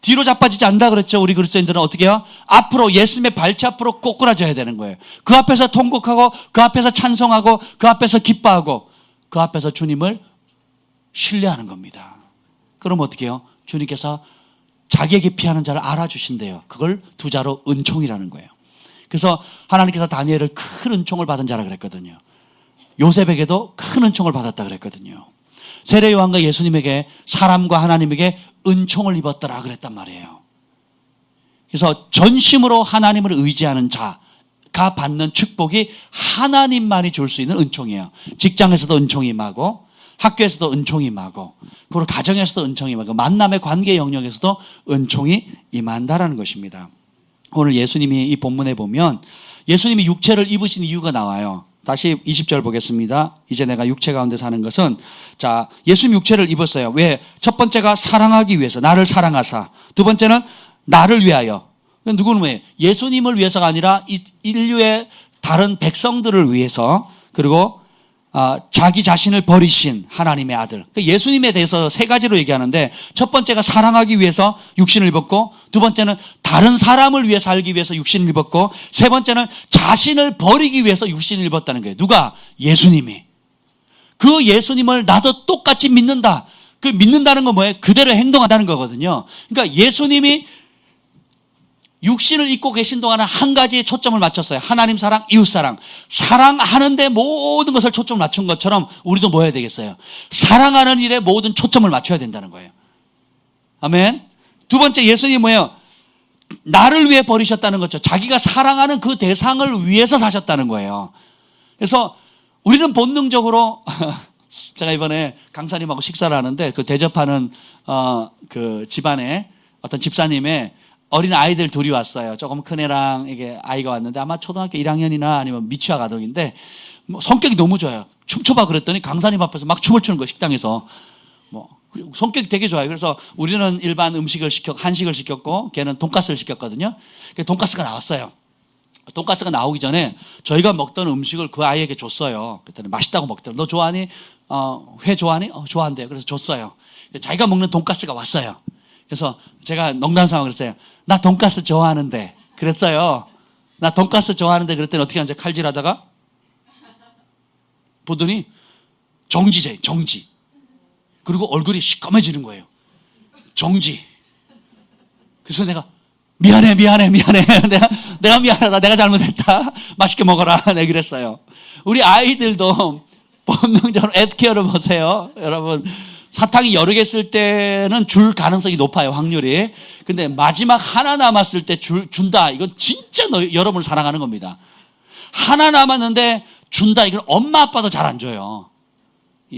A: 뒤로 자빠지지 않는다 그랬죠. 우리 그리스도인들은 어떻게 해요? 앞으로, 예수님의 발치 앞으로 꼬꾸라져야 되는 거예요. 그 앞에서 통곡하고, 그 앞에서 찬송하고, 그 앞에서 기뻐하고, 그 앞에서 주님을 신뢰하는 겁니다. 그럼 어떻게 해요? 주님께서 자기에게 피하는 자를 알아주신대요. 그걸 두 자로 은총이라는 거예요. 그래서 하나님께서 다니엘을 큰 은총을 받은 자라 그랬거든요. 요셉에게도 큰 은총을 받았다 그랬거든요. 세례 요한과 예수님에게, 사람과 하나님에게 은총을 입었더라 그랬단 말이에요. 그래서 전심으로 하나님을 의지하는 자가 받는 축복이 하나님만이 줄 수 있는 은총이에요. 직장에서도 은총이 임하고, 학교에서도 은총이 임하고, 그리고 가정에서도 은총이 임하고, 만남의 관계 영역에서도 은총이 임한다라는 것입니다. 오늘 예수님이 이 본문에 보면 예수님이 육체를 입으신 이유가 나와요. 다시 20절 보겠습니다. 이제 내가 육체 가운데 사는 것은, 자, 예수님 육체를 입었어요. 왜? 첫 번째가 사랑하기 위해서, 나를 사랑하사. 두 번째는 나를 위하여. 누구는 왜? 예수님을 위해서가 아니라 인류의 다른 백성들을 위해서, 그리고 자기 자신을 버리신 하나님의 아들. 예수님에 대해서 세 가지로 얘기하는데, 첫 번째가 사랑하기 위해서 육신을 입었고, 두 번째는 다른 사람을 위해 살기 위해서 육신을 입었고, 세 번째는 자신을 버리기 위해서 육신을 입었다는 거예요. 누가? 예수님이. 그 예수님을 나도 똑같이 믿는다. 그 믿는다는 건 뭐예요? 그대로 행동한다는 거거든요. 그러니까 예수님이 육신을 입고 계신 동안은 한 가지에 초점을 맞췄어요. 하나님 사랑, 이웃 사랑. 사랑하는데 모든 것을 초점을 맞춘 것처럼 우리도 뭐 해야 되겠어요? 사랑하는 일에 모든 초점을 맞춰야 된다는 거예요. 아멘. 두 번째, 예수님이 뭐예요? 나를 위해 버리셨다는 거죠. 자기가 사랑하는 그 대상을 위해서 사셨다는 거예요. 그래서 우리는 본능적으로 제가 이번에 강사님하고 식사를 하는데 그 대접하는 그 집안에 어떤 집사님의 어린 아이들 둘이 왔어요. 조금 큰 애랑 이게 아이가 왔는데 아마 초등학교 1학년이나 아니면 미취학 아동인데 뭐 성격이 너무 좋아요. 춤춰봐 그랬더니 강사님 앞에서 막 춤을 추는 거예요. 식당에서. 뭐 성격이 되게 좋아요. 그래서 우리는 일반 음식을 한식을 시켰고 걔는 돈가스를 시켰거든요. 돈가스가 나왔어요. 돈가스가 나오기 전에 저희가 먹던 음식을 그 아이에게 줬어요. 그랬더니 맛있다고 먹더라고요. 너 좋아하니? 회 좋아하니? 좋아한대요. 그래서 줬어요. 자기가 먹는 돈가스가 왔어요. 그래서 제가 농담삼아 그랬어요. 나 돈가스 좋아하는데. 그랬어요. 나 돈가스 좋아하는데 그랬더니 어떻게 하는지 칼질하다가 보더니 정지제, 정지. 그리고 얼굴이 시꺼매지는 거예요. 정지. 그래서 내가 미안해. 내가 미안하다. 내가 잘못했다. 맛있게 먹어라. 네, 그랬어요. 우리 아이들도 본능적으로 에드케어를 보세요. 여러분, 사탕이 여러 개 쓸 때는 줄 가능성이 높아요. 확률이. 근데 마지막 하나 남았을 때 준다. 이건 진짜 여러분을 사랑하는 겁니다. 하나 남았는데 준다. 이건 엄마 아빠도 잘 안 줘요.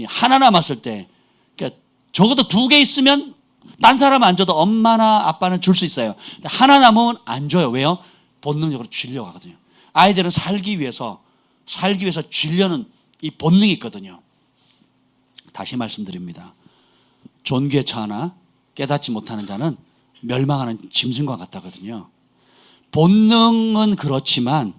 A: 하나 남았을 때. 그러니까 적어도 2개 있으면 딴 사람 안 줘도 엄마나 아빠는 줄 수 있어요. 하나 남으면 안 줘요. 왜요? 본능적으로 주려고 하거든요. 아이들은 살기 위해서 주려는 이 본능이 있거든요. 다시 말씀드립니다. 존귀에 처하나 깨닫지 못하는 자는 멸망하는 짐승과 같다거든요. 본능은 그렇지만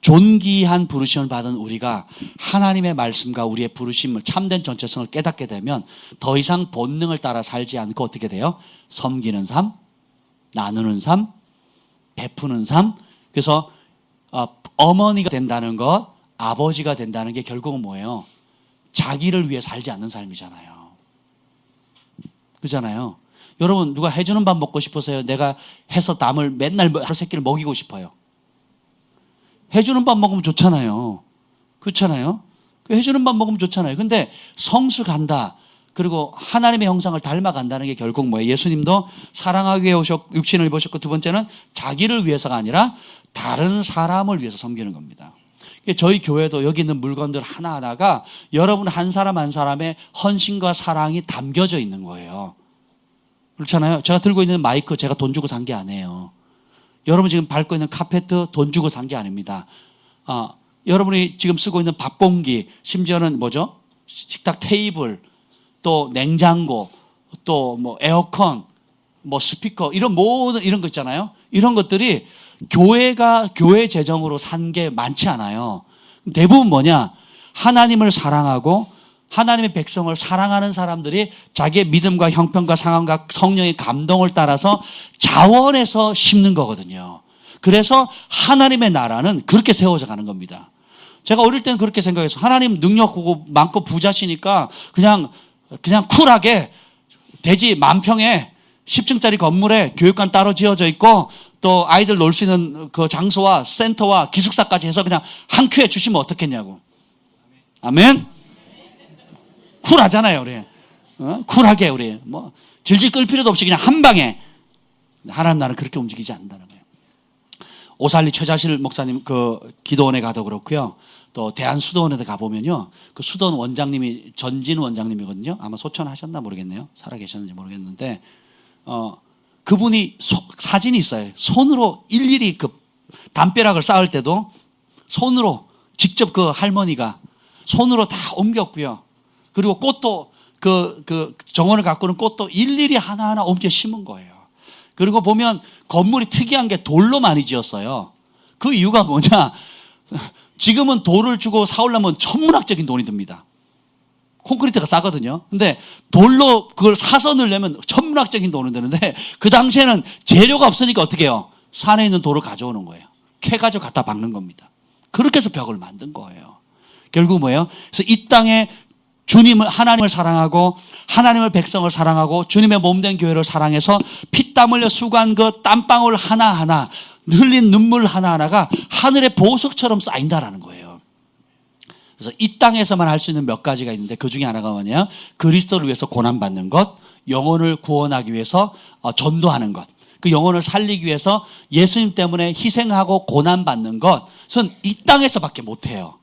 A: 존귀한 부르심을 받은 우리가 하나님의 말씀과 우리의 부르심을 참된 전체성을 깨닫게 되면 더 이상 본능을 따라 살지 않고 어떻게 돼요? 섬기는 삶, 나누는 삶, 베푸는 삶. 그래서 어머니가 된다는 것, 아버지가 된다는 게 결국은 뭐예요? 자기를 위해 살지 않는 삶이잖아요. 그렇잖아요. 여러분 누가 해주는 밥 먹고 싶어서요? 내가 해서 남을 맨날 하루 세끼를 먹이고 싶어요. 해주는 밥 먹으면 좋잖아요. 그렇잖아요. 해주는 밥 먹으면 좋잖아요. 근데 성수 간다. 그리고 하나님의 형상을 닮아간다는 게 결국 뭐예요? 예수님도 사랑하기 위해 육신을 입으셨고 두 번째는 자기를 위해서가 아니라 다른 사람을 위해서 섬기는 겁니다. 저희 교회도 여기 있는 물건들 하나하나가 여러분 한 사람 한 사람의 헌신과 사랑이 담겨져 있는 거예요. 그렇잖아요. 제가 들고 있는 마이크 제가 돈 주고 산 게 아니에요. 여러분 지금 밟고 있는 카페트 돈 주고 산 게 아닙니다. 여러분이 지금 쓰고 있는 밥봉기, 심지어는 뭐죠? 식탁 테이블, 또 냉장고, 또 뭐 에어컨, 뭐 스피커, 이런 모든 이런 거 있잖아요. 이런 것들이 교회 재정으로 산 게 많지 않아요. 대부분 뭐냐? 하나님을 사랑하고 하나님의 백성을 사랑하는 사람들이 자기의 믿음과 형편과 상황과 성령의 감동을 따라서 자원해서 심는 거거든요. 그래서 하나님의 나라는 그렇게 세워져 가는 겁니다. 제가 어릴 때는 그렇게 생각했어요. 하나님 능력 많고 부자시니까 그냥 쿨하게 대지 만평에 10층짜리 건물에 교육관 따로 지어져 있고 또 아이들 놀 수 있는 그 장소와 센터와 기숙사까지 해서 그냥 한 큐에 주시면 어떻겠냐고. 아멘. 쿨하잖아요, 우리. 쿨하게 우리 뭐 질질 끌 필요도 없이 그냥 한 방에. 하나님 나는 그렇게 움직이지 않는다는 거예요. 오살리 최자실 목사님 그 기도원에 가도 그렇고요. 또 대한수도원에 가보면요. 그 수도원 원장님이 전진 원장님이거든요. 아마 소천하셨나 모르겠네요. 살아계셨는지 모르겠는데 그분이 사진이 있어요. 손으로 일일이 그 담벼락을 쌓을 때도 손으로 직접 그 할머니가 손으로 다 옮겼고요. 그리고 꽃도 그 정원을 가꾸는 꽃도 일일이 하나하나 옮겨 심은 거예요. 그리고 보면 건물이 특이한 게 돌로 많이 지었어요. 그 이유가 뭐냐? 지금은 돌을 주고 사오려면 천문학적인 돈이 듭니다. 콘크리트가 싸거든요. 근데 돌로 그걸 사서 넣으려면 천문학적인 돈이 드는데 그 당시에는 재료가 없으니까 어떻게 해요? 산에 있는 돌을 가져오는 거예요. 캐 가지고 갖다 박는 겁니다. 그렇게 해서 벽을 만든 거예요. 결국 뭐예요? 그래서 이 땅에 주님을, 하나님을 사랑하고 하나님을 백성을 사랑하고 주님의 몸된 교회를 사랑해서 피땀 흘려 수고한 그 땀방울 하나하나, 흘린 눈물 하나하나가 하늘의 보석처럼 쌓인다라는 거예요. 그래서 이 땅에서만 할 수 있는 몇 가지가 있는데 그 중에 하나가 뭐냐? 그리스도를 위해서 고난받는 것, 영혼을 구원하기 위해서 전도하는 것, 그 영혼을 살리기 위해서 예수님 때문에 희생하고 고난받는 것은 이 땅에서밖에 못해요.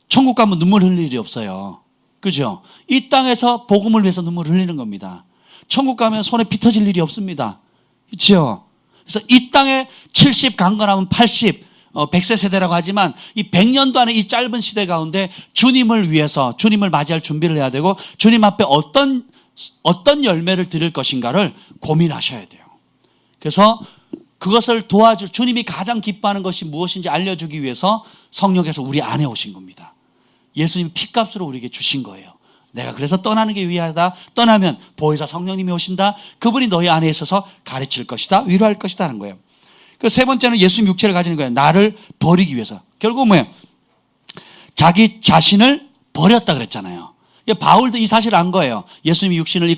A: 천국 가면 눈물 흘릴 일이 없어요. 그죠? 이 땅에서 복음을 위해서 눈물 흘리는 겁니다. 천국 가면 손에 피 터질 일이 없습니다. 그렇죠? 그래서 이 땅에 70 강건하면 80, 100세 세대라고 하지만 이 100년도 안에 이 짧은 시대 가운데 주님을 위해서, 주님을 맞이할 준비를 해야 되고 주님 앞에 어떤 열매를 드릴 것인가를 고민하셔야 돼요. 그래서 그것을 주님이 가장 기뻐하는 것이 무엇인지 알려주기 위해서 성령께서 우리 안에 오신 겁니다. 예수님 피값으로 우리에게 주신 거예요. 내가 그래서 떠나는 게 위하다. 떠나면 보혜사 성령님이 오신다. 그분이 너희 안에 있어서 가르칠 것이다. 위로할 것이다 하는 거예요. 그 세 번째는 예수님 육체를 가지는 거예요. 나를 버리기 위해서. 결국 뭐예요? 자기 자신을 버렸다 그랬잖아요. 바울도 이 사실을 안 거예요. 예수님이 육신을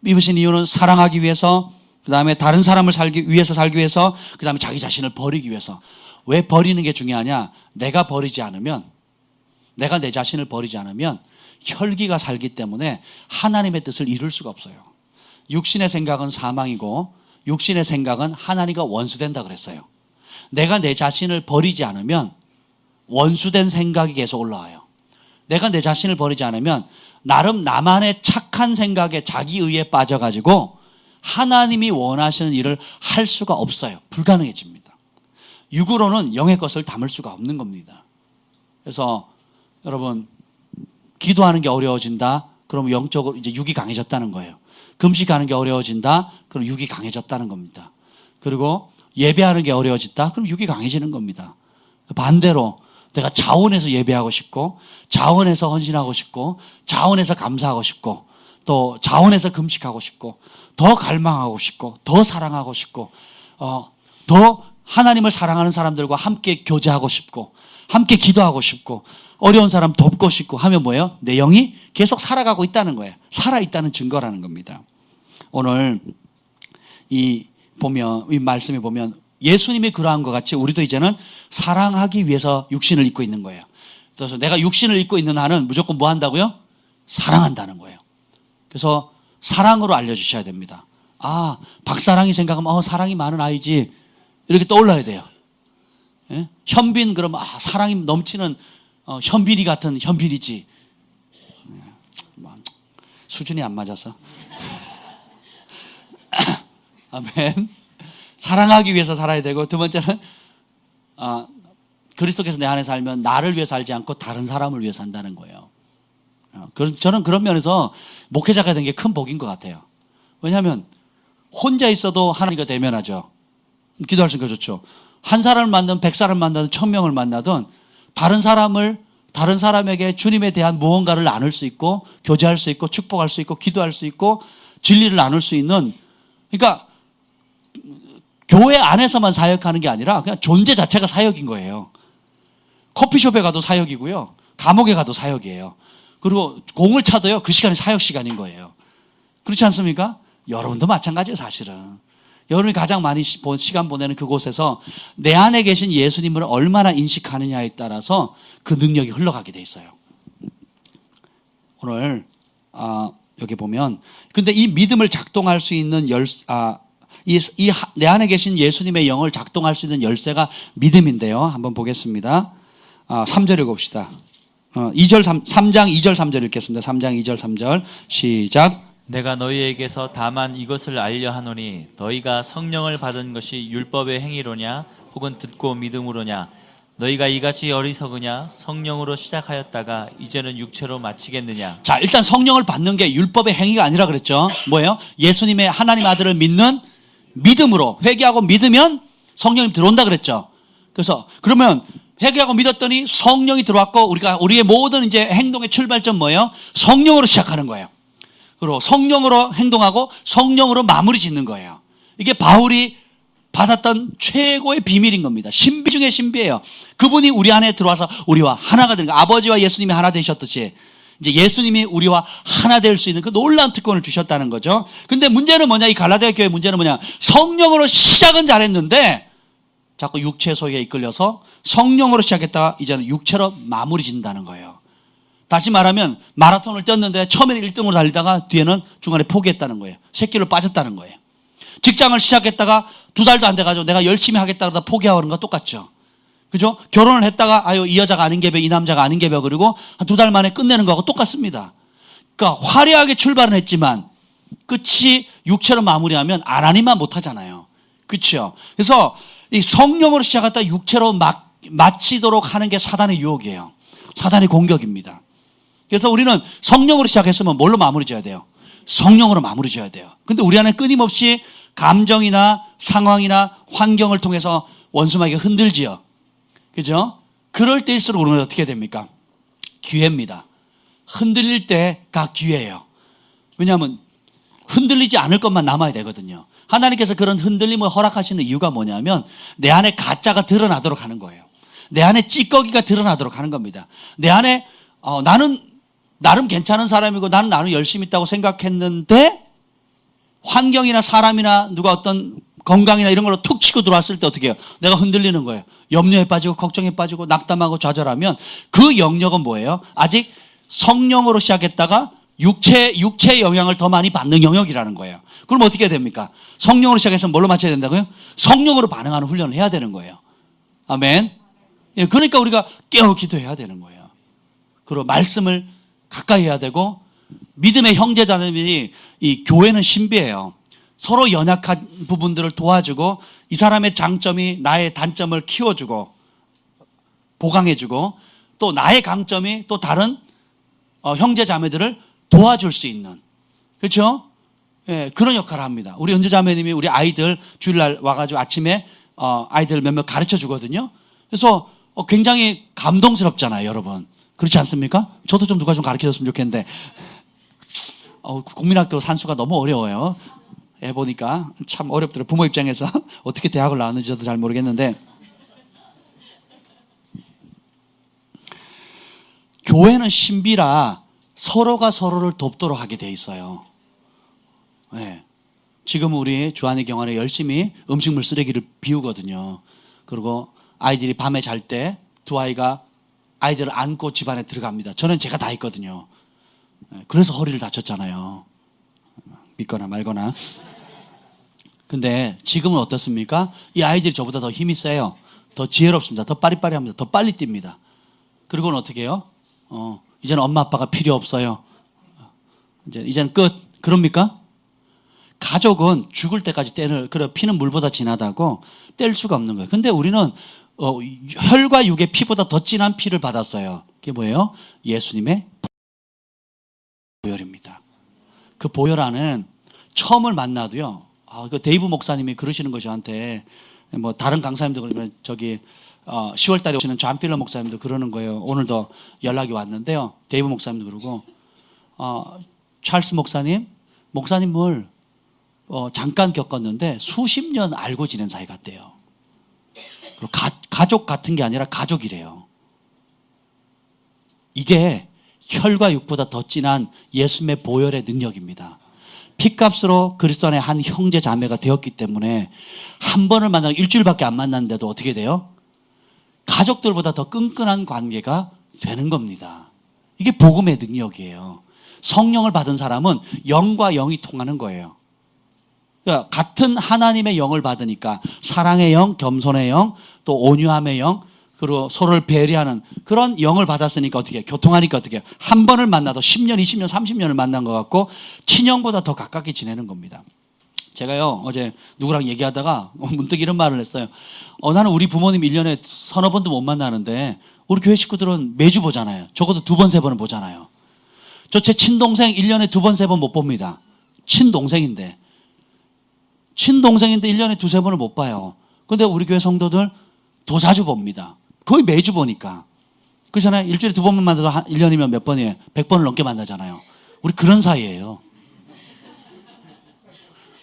A: 입으신 이유는 사랑하기 위해서, 그 다음에 다른 사람을 살기 위해서, 그 다음에 자기 자신을 버리기 위해서. 왜 버리는 게 중요하냐? 내가 내 자신을 버리지 않으면 혈기가 살기 때문에 하나님의 뜻을 이룰 수가 없어요. 육신의 생각은 사망이고 육신의 생각은 하나님과 원수된다 그랬어요. 내가 내 자신을 버리지 않으면 원수된 생각이 계속 올라와요. 내가 내 자신을 버리지 않으면 나름 나만의 착한 생각에 자기의에 빠져가지고 하나님이 원하시는 일을 할 수가 없어요. 불가능해집니다. 육으로는 영의 것을 담을 수가 없는 겁니다. 그래서 여러분, 기도하는 게 어려워진다? 그럼 영적으로 이제 육이 강해졌다는 거예요. 금식하는 게 어려워진다? 그럼 육이 강해졌다는 겁니다. 그리고 예배하는 게 어려워졌다? 그럼 육이 강해지는 겁니다. 반대로 내가 자원해서 예배하고 싶고, 자원해서 헌신하고 싶고, 자원해서 감사하고 싶고, 또 자원해서 금식하고 싶고, 더 갈망하고 싶고, 더 사랑하고 싶고, 더 하나님을 사랑하는 사람들과 함께 교제하고 싶고, 함께 기도하고 싶고, 어려운 사람 돕고 싶고 하면 뭐예요? 내 영이 계속 살아가고 있다는 거예요. 살아있다는 증거라는 겁니다. 오늘 이 말씀에 보면 예수님이 그러한 것 같이 우리도 이제는 사랑하기 위해서 육신을 입고 있는 거예요. 그래서 내가 육신을 입고 있는 한은 무조건 뭐 한다고요? 사랑한다는 거예요. 그래서 사랑으로 알려주셔야 됩니다. 아, 박사랑이 생각하면 사랑이 많은 아이지, 이렇게 떠올라야 돼요. 예? 현빈 그러면 사랑이 넘치는 현빈이 같은 현빈이지. 수준이 안 맞아서. 아멘. 사랑하기 위해서 살아야 되고, 두 번째는 그리스도께서 내 안에 살면 나를 위해 살지 않고 다른 사람을 위해 산다는 거예요. 저는 그런 면에서 목회자가 된 게 큰 복인 것 같아요. 왜냐하면 혼자 있어도 하나님과 대면하죠. 기도할 수 있는 거 좋죠. 한 사람을 만나든 100사람을 만나든 1000명을 만나든 다른 사람에게 주님에 대한 무언가를 나눌 수 있고, 교제할 수 있고, 축복할 수 있고, 기도할 수 있고, 진리를 나눌 수 있는, 그러니까 교회 안에서만 사역하는 게 아니라 그냥 존재 자체가 사역인 거예요. 커피숍에 가도 사역이고요, 감옥에 가도 사역이에요. 그리고 공을 차도요, 그 시간이 사역 시간인 거예요. 그렇지 않습니까? 여러분도 마찬가지예요. 사실은 여러분이 가장 많이 시간 보내는 그곳에서 내 안에 계신 예수님을 얼마나 인식하느냐에 따라서 그 능력이 흘러가게 돼 있어요. 오늘 여기 보면, 근데 이 믿음을 작동할 수 있는 내 안에 계신 예수님의 영을 작동할 수 있는 열쇠가 믿음인데요. 한번 보겠습니다. 3절 읽어봅시다. 3장 2절 3절 읽겠습니다. 3장 2절 3절 시작.
B: 내가 너희에게서 다만 이것을 알려 하노니 너희가 성령을 받은 것이 율법의 행위로냐 혹은 듣고 믿음으로냐. 너희가 이같이 어리석으냐. 성령으로 시작하였다가 이제는 육체로 마치겠느냐.
A: 자, 일단 성령을 받는 게 율법의 행위가 아니라 그랬죠. 뭐예요? 예수님의 하나님 아들을 믿는 믿음으로, 회개하고 믿으면 성령이 들어온다 그랬죠. 그래서 그러면 회개하고 믿었더니 성령이 들어왔고, 우리의 모든 이제 행동의 출발점 뭐예요? 성령으로 시작하는 거예요. 그리고 성령으로 행동하고 성령으로 마무리 짓는 거예요. 이게 바울이 받았던 최고의 비밀인 겁니다. 신비 중에 신비예요. 그분이 우리 안에 들어와서 우리와 하나가 되는 거예요. 아버지와 예수님이 하나 되셨듯이 이제 예수님이 우리와 하나 될 수 있는 그 놀라운 특권을 주셨다는 거죠. 근데 문제는 뭐냐? 이 갈라디아 교회 문제는 뭐냐? 성령으로 시작은 잘했는데 자꾸 육체 소유에 이끌려서 성령으로 시작했다가 이제는 육체로 마무리 짓는다는 거예요. 다시 말하면 마라톤을 뛰었는데 처음에는 1등으로 달리다가 뒤에는 중간에 포기했다는 거예요. 새끼로 빠졌다는 거예요. 직장을 시작했다가 2달도 안 돼가지고 내가 열심히 하겠다 그러다 포기하고 그런 거 똑같죠. 그죠? 결혼을 했다가 아유 이 여자가 아닌 개벽 이 남자가 아닌 개벽 그리고 한 2달 만에 끝내는 거하고 똑같습니다. 그러니까 화려하게 출발은 했지만 끝이 육체로 마무리하면 안 하니만 못하잖아요. 그렇죠? 그래서 이 성령으로 시작했다 육체로 마치도록 하는 게 사단의 유혹이에요. 사단의 공격입니다. 그래서 우리는 성령으로 시작했으면 뭘로 마무리 지어야 돼요? 성령으로 마무리 지어야 돼요. 근데 우리 안에 끊임없이 감정이나 상황이나 환경을 통해서 원수마귀가 흔들지요. 그죠? 그럴 때일수록 우리는 어떻게 됩니까? 기회입니다. 흔들릴 때가 기회예요. 왜냐하면 흔들리지 않을 것만 남아야 되거든요. 하나님께서 그런 흔들림을 허락하시는 이유가 뭐냐면 내 안에 가짜가 드러나도록 하는 거예요. 내 안에 찌꺼기가 드러나도록 하는 겁니다. 내 안에 나는 나름 괜찮은 사람이고 나는 나름 열심히 있다고 생각했는데 환경이나 사람이나 누가 어떤 건강이나 이런 걸로 툭 치고 들어왔을 때 어떻게 해요? 내가 흔들리는 거예요. 염려에 빠지고 걱정에 빠지고 낙담하고 좌절하면 그 영역은 뭐예요? 아직 성령으로 시작했다가 육체의 영향을 더 많이 받는 영역이라는 거예요. 그럼 어떻게 됩니까? 성령으로 시작해서 뭘로 맞춰야 된다고요? 성령으로 반응하는 훈련을 해야 되는 거예요. 아멘. 예, 그러니까 우리가 깨어 기도해야 되는 거예요. 그리고 말씀을 가까이 해야 되고 믿음의 형제자매들이 이 교회는 신비예요. 서로 연약한 부분들을 도와주고 이 사람의 장점이 나의 단점을 키워주고 보강해주고 또 나의 강점이 또 다른 형제자매들을 도와줄 수 있는 그렇죠? 예, 그런 역할을 합니다. 우리 형제자매님이 우리 아이들 주일날 와가지고 아침에 아이들 몇몇 가르쳐 주거든요. 그래서 굉장히 감동스럽잖아요, 여러분. 그렇지 않습니까? 저도 좀 누가 좀 가르쳐 줬으면 좋겠는데 국민학교 산수가 너무 어려워요. 해보니까 참 어렵더라고요. 부모 입장에서 어떻게 대학을 나왔는지 저도 잘 모르겠는데 교회는 신비라 서로가 서로를 돕도록 하게 돼 있어요. 네. 지금 우리 주한의 경환에 열심히 음식물 쓰레기를 비우거든요. 그리고 아이들이 밤에 잘 때 두 아이가 아이들을 안고 집 안에 들어갑니다. 저는 제가 다 했거든요. 그래서 허리를 다쳤잖아요. 믿거나 말거나. 근데 지금은 어떻습니까? 이 아이들이 저보다 더 힘이 세요. 더 지혜롭습니다. 더 빠리빠리합니다. 더 빨리 뜁니다. 그리고는 어떻게 해요? 이제는 엄마 아빠가 필요 없어요. 이제는 끝. 그럽니까? 가족은 죽을 때까지 피는 물보다 진하다고 뗄 수가 없는 거예요. 근데 우리는 혈과 육의 피보다 더 진한 피를 받았어요. 그게 뭐예요? 예수님의 보혈입니다. 그 보혈 안은 처음을 만나도요. 그 데이브 목사님이 그러시는 거 저한테 뭐 다른 강사님도 그러면 10월 달에 오시는 존 필러 목사님도 그러는 거예요. 오늘도 연락이 왔는데요. 데이브 목사님도 그러고 찰스 목사님을 잠깐 겪었는데 수십 년 알고 지낸 사이 같대요. 그리고 가족 같은 게 아니라 가족이래요. 이게 혈과 육보다 더 진한 예수님의 보혈의 능력입니다. 피값으로 그리스도 안에 한 형제 자매가 되었기 때문에 한 번을 만나고 일주일밖에 안 만났는데도 어떻게 돼요? 가족들보다 더 끈끈한 관계가 되는 겁니다. 이게 복음의 능력이에요. 성령을 받은 사람은 영과 영이 통하는 거예요. 그러니까 같은 하나님의 영을 받으니까 사랑의 영, 겸손의 영, 또 온유함의 영, 그리고 서로를 배려하는 그런 영을 받았으니까 어떻게 해요? 교통하니까 어떻게 해요? 한 번을 만나도 10년, 20년, 30년을 만난 것 같고 친형보다 더 가깝게 지내는 겁니다. 제가요 어제 누구랑 얘기하다가 문득 이런 말을 했어요. 나는 우리 부모님 1년에 서너 번도 못 만나는데 우리 교회 식구들은 매주 보잖아요. 적어도 2번, 3번은 보잖아요. 저 제 친동생 1년에 2번, 3번 못 봅니다. 친동생인데 1년에 2, 3번을 못 봐요. 근데 우리 교회 성도들 더 자주 봅니다. 거의 매주 보니까. 그렇잖아요. 일주일에 2번만 만나도 1년이면 몇 번이에요? 100번을 넘게 만나잖아요. 우리 그런 사이예요.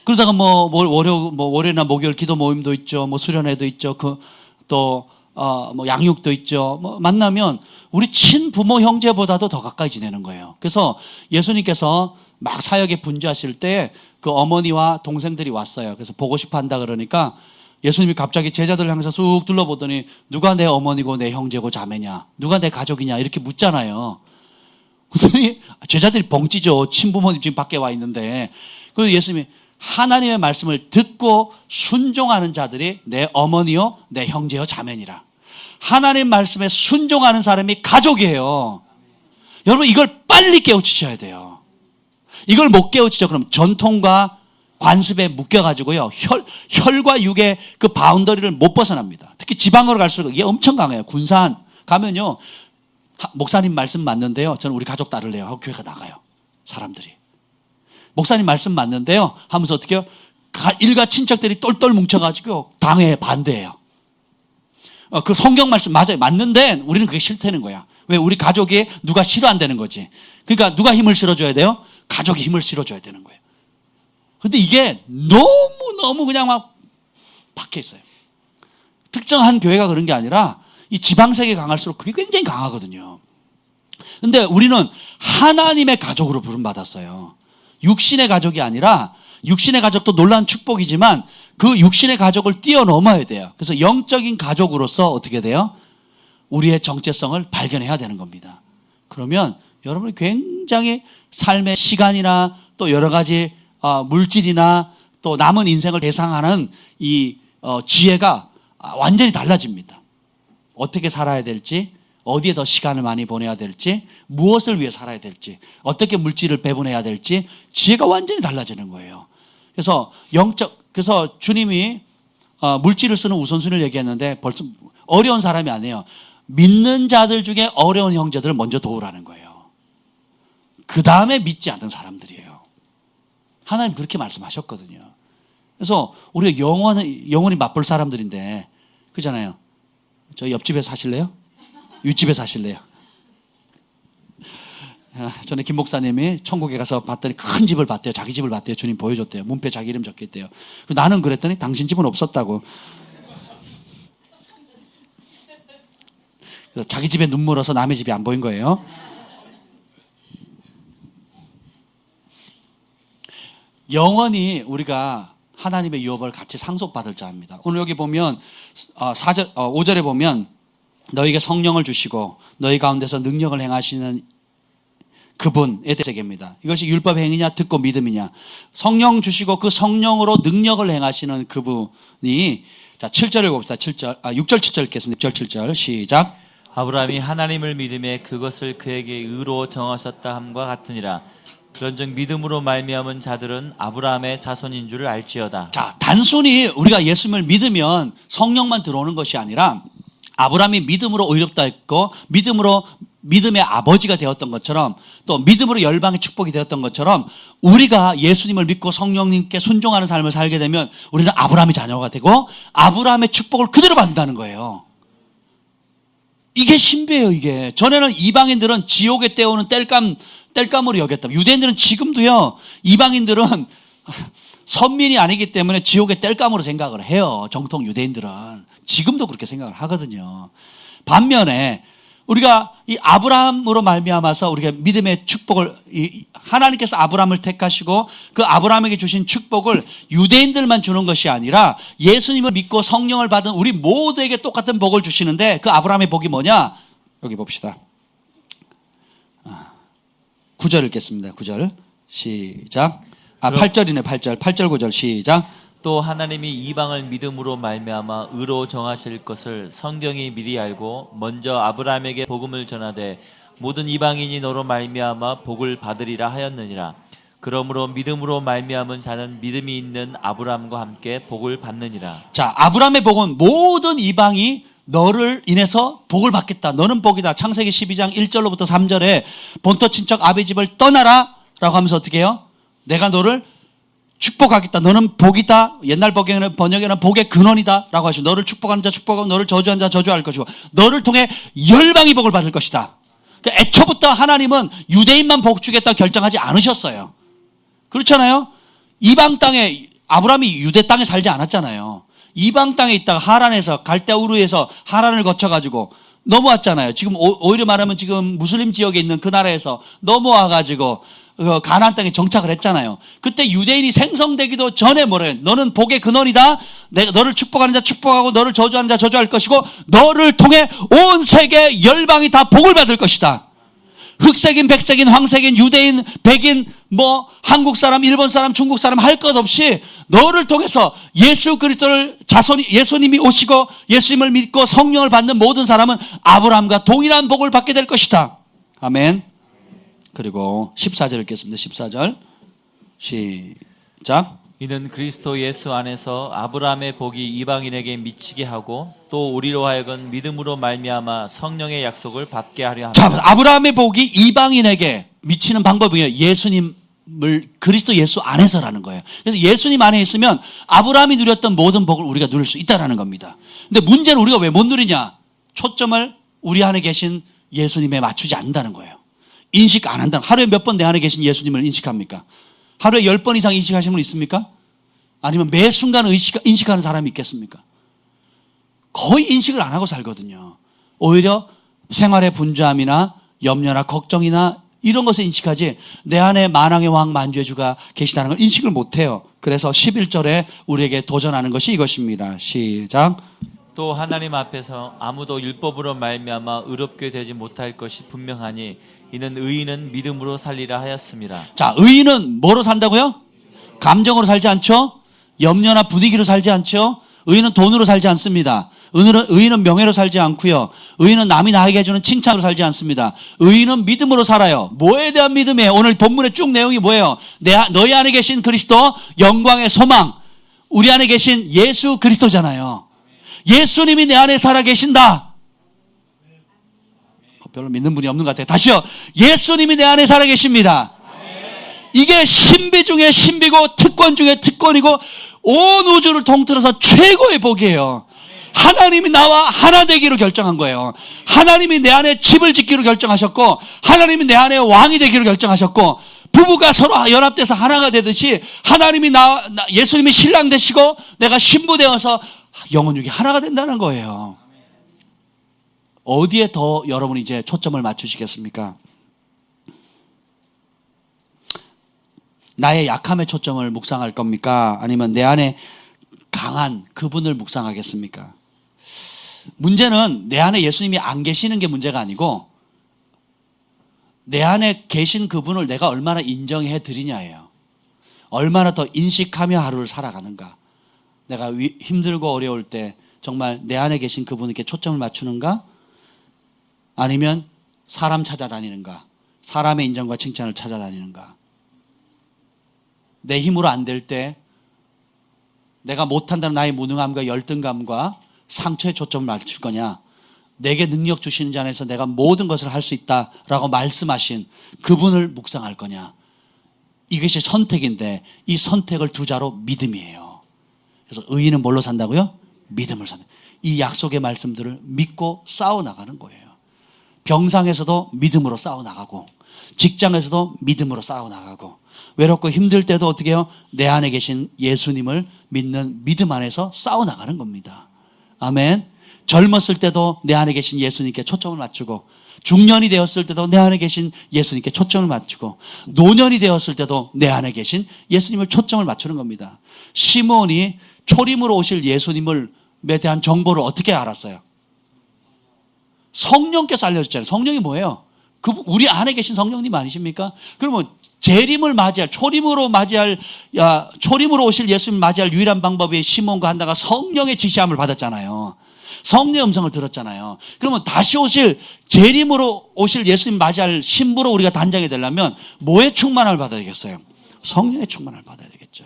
A: 그러다가 월요일이나 목요일 기도 모임도 있죠. 수련회도 있죠. 또 뭐 양육도 있죠. 뭐 만나면 우리 친부모 형제보다도 더 가까이 지내는 거예요. 그래서 예수님께서 막 사역에 분주하실 때 그 어머니와 동생들이 왔어요. 그래서 보고 싶어 한다 그러니까 예수님이 갑자기 제자들을 향해서 쑥 둘러보더니 누가 내 어머니고 내 형제고 자매냐? 누가 내 가족이냐? 이렇게 묻잖아요. 그랬더니 제자들이 벙찌죠. 친부모님 지금 밖에 와 있는데. 그래서 예수님이 하나님의 말씀을 듣고 순종하는 자들이 내 어머니요, 내 형제요, 자매니라. 하나님 말씀에 순종하는 사람이 가족이에요. 여러분 이걸 빨리 깨우치셔야 돼요. 이걸 못 깨우치죠. 그럼 전통과 관습에 묶여가지고요. 혈과 육의 그 바운더리를 못 벗어납니다. 특히 지방으로 갈수록 이게 엄청 강해요. 군산 가면요. 목사님 말씀 맞는데요. 저는 우리 가족 따를래요 하고 교회가 나가요. 사람들이. 목사님 말씀 맞는데요. 하면서 어떻게 해요? 일가 친척들이 똘똘 뭉쳐가지고 당회에 반대해요. 그 성경 말씀 맞아요. 맞는데 우리는 그게 싫다는 거야. 왜? 우리 가족이 누가 싫어한다는 거지. 그러니까 누가 힘을 실어줘야 돼요? 가족이 힘을 실어줘야 되는 거예요. 근데 이게 너무 그냥 막 박혀 있어요. 특정한 교회가 그런 게 아니라 이 지방색이 강할수록 그게 굉장히 강하거든요. 근데 우리는 하나님의 가족으로 부름받았어요. 육신의 가족이 아니라 육신의 가족도 놀라운 축복이지만 그 육신의 가족을 뛰어넘어야 돼요. 그래서 영적인 가족으로서 어떻게 돼요? 우리의 정체성을 발견해야 되는 겁니다. 그러면 여러분이 굉장히 삶의 시간이나 또 여러 가지 물질이나 또 남은 인생을 대상하는 이 지혜가 완전히 달라집니다. 어떻게 살아야 될지, 어디에 더 시간을 많이 보내야 될지, 무엇을 위해 살아야 될지, 어떻게 물질을 배분해야 될지 지혜가 완전히 달라지는 거예요. 그래서 주님이 물질을 쓰는 우선순위를 얘기했는데 벌써 어려운 사람이 아니에요. 믿는 자들 중에 어려운 형제들을 먼저 도우라는 거예요. 그 다음에 믿지 않는 사람들이에요. 하나님 그렇게 말씀하셨거든요. 그래서 우리가 영원히 맛볼 사람들인데, 그잖아요. 저 옆집에 사실래요? 윗집에 사실래요? 전에 김 목사님이 천국에 가서 봤더니 큰 집을 봤대요. 자기 집을 봤대요. 주님 보여줬대요. 문패 자기 이름 적혀있대요. 나는 그랬더니 당신 집은 없었다고. 그래서 자기 집에 눈 멀어서 남의 집이 안 보인 거예요. 영원히 우리가 하나님의 유업을 같이 상속받을 자입니다. 오늘 여기 보면 5절에 보면 너희에게 성령을 주시고 너희 가운데서 능력을 행하시는 그분에 대해서 얘기합니다. 이것이 율법의 행위냐 듣고 믿음이냐. 성령 주시고 그 성령으로 능력을 행하시는 그분이, 자 7절을 봅시다. 6절 7절 읽겠습니다. 6절 7절 시작.
B: 아브라함이 하나님을 믿음에 그것을 그에게 의로 정하셨다 함과 같으니라. 그런즉 믿음으로 말미암은 자들은 아브라함의 자손인 줄을 알지어다.
A: 자, 단순히 우리가 예수님을 믿으면 성령만 들어오는 것이 아니라 아브라함이 믿음으로 의롭다 했고 믿음으로 믿음의 아버지가 되었던 것처럼 또 믿음으로 열방의 축복이 되었던 것처럼 우리가 예수님을 믿고 성령님께 순종하는 삶을 살게 되면 우리는 아브라함의 자녀가 되고 아브라함의 축복을 그대로 받는다는 거예요. 이게 신비예요. 이게 전에는 이방인들은 지옥에 떼오는 땔감으로 여겼다. 유대인들은 지금도요, 이방인들은 선민이 아니기 때문에 지옥의 땔감으로 생각을 해요. 정통 유대인들은 지금도 그렇게 생각을 하거든요. 반면에 우리가 이 아브라함으로 말미암아서 우리가 믿음의 축복을, 하나님께서 아브라함을 택하시고 그 아브라함에게 주신 축복을 유대인들만 주는 것이 아니라 예수님을 믿고 성령을 받은 우리 모두에게 똑같은 복을 주시는데 그 아브라함의 복이 뭐냐? 여기 봅시다. 9절 읽겠습니다. 9절 시작. 8절이네. 8절 9절 시작.
B: 또 하나님이 이방을 믿음으로 말미암아 의로 정하실 것을 성경이 미리 알고 먼저 아브라함에게 복음을 전하되 모든 이방인이 너로 말미암아 복을 받으리라 하였느니라. 그러므로 믿음으로 말미암은 자는 믿음이 있는 아브라함과 함께 복을 받느니라. 자,
A: 아브라함의 복은 모든 이방이 너를 인해서 복을 받겠다. 너는 복이다. 창세기 12장 1절로부터 3절에 본토 친척 아비 집을 떠나라 라고 하면서 어떻게 해요? 내가 너를 축복하겠다. 너는 복이다. 옛날 번역에는 복의 근원이다 라고 하시고, 너를 축복하는 자 축복하고 너를 저주하는 자 저주할 것이고 너를 통해 열방이 복을 받을 것이다. 그러니까 애초부터 하나님은 유대인만 복 주겠다 결정하지 않으셨어요. 그렇잖아요. 이방 땅에, 아브라함이 유대 땅에 살지 않았잖아요. 이방 땅에 있다가 하란에서 갈대 우르에서 하란을 거쳐가지고 넘어왔잖아요. 지금 오히려 말하면 지금 무슬림 지역에 있는 그 나라에서 넘어와가지고 가나안 땅에 정착을 했잖아요. 그때 유대인이 생성되기도 전에 뭐래요? 너는 복의 근원이다. 내가 너를 축복하는 자 축복하고 너를 저주하는 자 저주할 것이고 너를 통해 온 세계 열방이 다 복을 받을 것이다. 흑색인, 백색인, 황색인, 유대인, 백인, 뭐 한국 사람, 일본 사람, 중국 사람 할 것 없이 너를 통해서 예수 그리스도를 예수님이 오시고 예수님을 믿고 성령을 받는 모든 사람은 아브라함과 동일한 복을 받게 될 것이다. 아멘. 그리고 14절 읽겠습니다. 14절 시작.
B: 이는 그리스도 예수 안에서 아브라함의 복이 이방인에게 미치게 하고 또 우리로 하여금 믿음으로 말미암아 성령의 약속을 받게 하려 합니다.
A: 자, 아브라함의 복이 이방인에게 미치는 방법이에요. 예수님을 그리스도 예수 안에서라는 거예요. 그래서 예수님 안에 있으면 아브라함이 누렸던 모든 복을 우리가 누릴 수 있다는 겁니다. 근데 문제는 우리가 왜 못 누리냐? 초점을 우리 안에 계신 예수님에 맞추지 않는다는 거예요. 인식 안 한다. 하루에 몇 번 내 안에 계신 예수님을 인식합니까? 하루에 10번 이상 인식하시는 분 있습니까? 아니면 매 순간 인식하는 사람이 있겠습니까? 거의 인식을 안 하고 살거든요. 오히려 생활의 분주함이나 염려나 걱정이나 이런 것을 인식하지 내 안에 만왕의 왕 만주의 주가 계시다는 걸 인식을 못해요. 그래서 11절에 우리에게 도전하는 것이 이것입니다. 시작.
B: 또 하나님 앞에서 아무도 율법으로 말미암아 의롭게 되지 못할 것이 분명하니 이는 의인은 믿음으로 살리라 하였습니다.
A: 자, 의인은 뭐로 산다고요? 감정으로 살지 않죠? 염려나 분위기로 살지 않죠? 의인은 돈으로 살지 않습니다. 의인은 명예로 살지 않고요. 의인은 남이 나에게 해주는 칭찬으로 살지 않습니다. 의인은 믿음으로 살아요. 뭐에 대한 믿음이에요? 오늘 본문의 쭉 내용이 뭐예요? 너희 안에 계신 그리스도 영광의 소망, 우리 안에 계신 예수 그리스도잖아요. 예수님이 내 안에 살아 계신다. 별로 믿는 분이 없는 것 같아요. 다시요. 예수님이 내 안에 살아 계십니다. 이게 신비 중에 신비고 특권 중에 특권이고 온 우주를 통틀어서 최고의 복이에요. 하나님이 나와 하나 되기로 결정한 거예요. 하나님이 내 안에 집을 짓기로 결정하셨고 하나님이 내 안에 왕이 되기로 결정하셨고 부부가 서로 연합돼서 하나가 되듯이 하나님이 예수님이 신랑 되시고 내가 신부 되어서 영혼육이 하나가 된다는 거예요. 어디에 더 여러분이 이제 초점을 맞추시겠습니까? 나의 약함에 초점을 묵상할 겁니까? 아니면 내 안에 강한 그분을 묵상하겠습니까? 문제는 내 안에 예수님이 안 계시는 게 문제가 아니고 내 안에 계신 그분을 내가 얼마나 인정해 드리냐예요. 얼마나 더 인식하며 하루를 살아가는가. 내가 힘들고 어려울 때 정말 내 안에 계신 그분에게 초점을 맞추는가? 아니면 사람 찾아다니는가? 사람의 인정과 칭찬을 찾아다니는가? 내 힘으로 안 될 때 내가 못한다는 나의 무능함과 열등감과 상처에 초점을 맞출 거냐? 내게 능력 주시는 자 안에서 내가 모든 것을 할 수 있다라고 말씀하신 그분을 묵상할 거냐? 이것이 선택인데 이 선택을 두 자로 믿음이에요. 그래서 의인은 뭘로 산다고요? 믿음을 산다. 이 약속의 말씀들을 믿고 싸워나가는 거예요. 병상에서도 믿음으로 싸워나가고 직장에서도 믿음으로 싸워나가고 외롭고 힘들 때도 어떻게 해요? 내 안에 계신 예수님을 믿는 믿음 안에서 싸워나가는 겁니다. 아멘. 젊었을 때도 내 안에 계신 예수님께 초점을 맞추고 중년이 되었을 때도 내 안에 계신 예수님께 초점을 맞추고 노년이 되었을 때도 내 안에 계신 예수님을 초점을 맞추는 겁니다. 시몬이 초림으로 오실 예수님에 대한 정보를 어떻게 알았어요? 성령께서 알려줬잖아요. 성령이 뭐예요? 우리 안에 계신 성령님 아니십니까? 그러면 재림을 맞이할, 초림으로 오실 예수님 맞이할 유일한 방법이 시몬과 한나가 성령의 지시함을 받았잖아요. 성령의 음성을 들었잖아요. 그러면 다시 재림으로 오실 예수님 맞이할 신부로 우리가 단장이 되려면 뭐의 충만함을 받아야 되겠어요? 성령의 충만함을 받아야 되겠죠.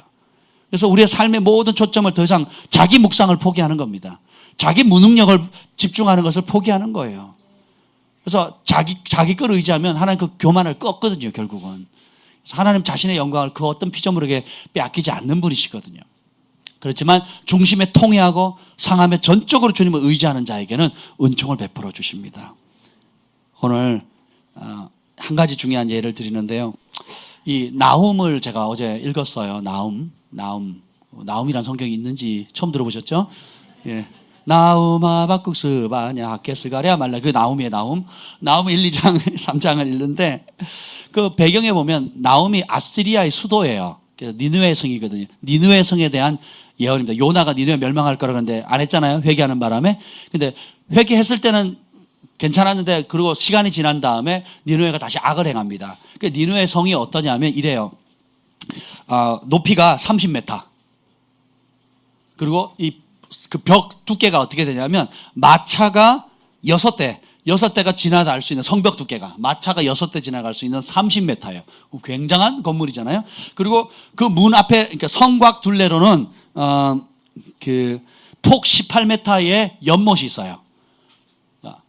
A: 그래서 우리의 삶의 모든 초점을 더 이상 자기 묵상을 포기하는 겁니다. 자기 무능력을 집중하는 것을 포기하는 거예요. 그래서 자기 걸 의지하면 하나님 그 교만을 꺾거든요, 결국은. 그래서 하나님 자신의 영광을 그 어떤 피조물에게 빼앗기지 않는 분이시거든요. 그렇지만 중심에 통회하고 상함에 전적으로 주님을 의지하는 자에게는 은총을 베풀어 주십니다. 오늘 한 가지 중요한 예를 드리는데요. 이 나훔을 제가 어제 읽었어요. 나훔 나움이란 성경이 있는지 처음 들어보셨죠? 예. 나움아 박국스바냐 하케스가랴 말라, 그 나움이에요. 나움 1, 2장 3장을 읽는데 그 배경에 보면 나움이 아시리아의 수도예요. 니느웨 성이거든요. 니느웨 성에 대한 예언입니다. 요나가 니느웨 멸망할 거라 그러는데 안 했잖아요. 회개하는 바람에. 근데 회개했을 때는 괜찮았는데, 그리고 시간이 지난 다음에 니느웨가 다시 악을 행합니다. 그 니느웨 성이 어떠냐면 이래요. 높이가 30m. 그리고 이 그 벽 두께가 어떻게 되냐면 마차가 6대가 지나갈 수 있는, 성벽 두께가 마차가 6대 지나갈 수 있는 30m예요. 굉장한 건물이잖아요. 그리고 그 문 앞에, 그러니까 성곽 둘레로는 그 폭 18m의 연못이 있어요.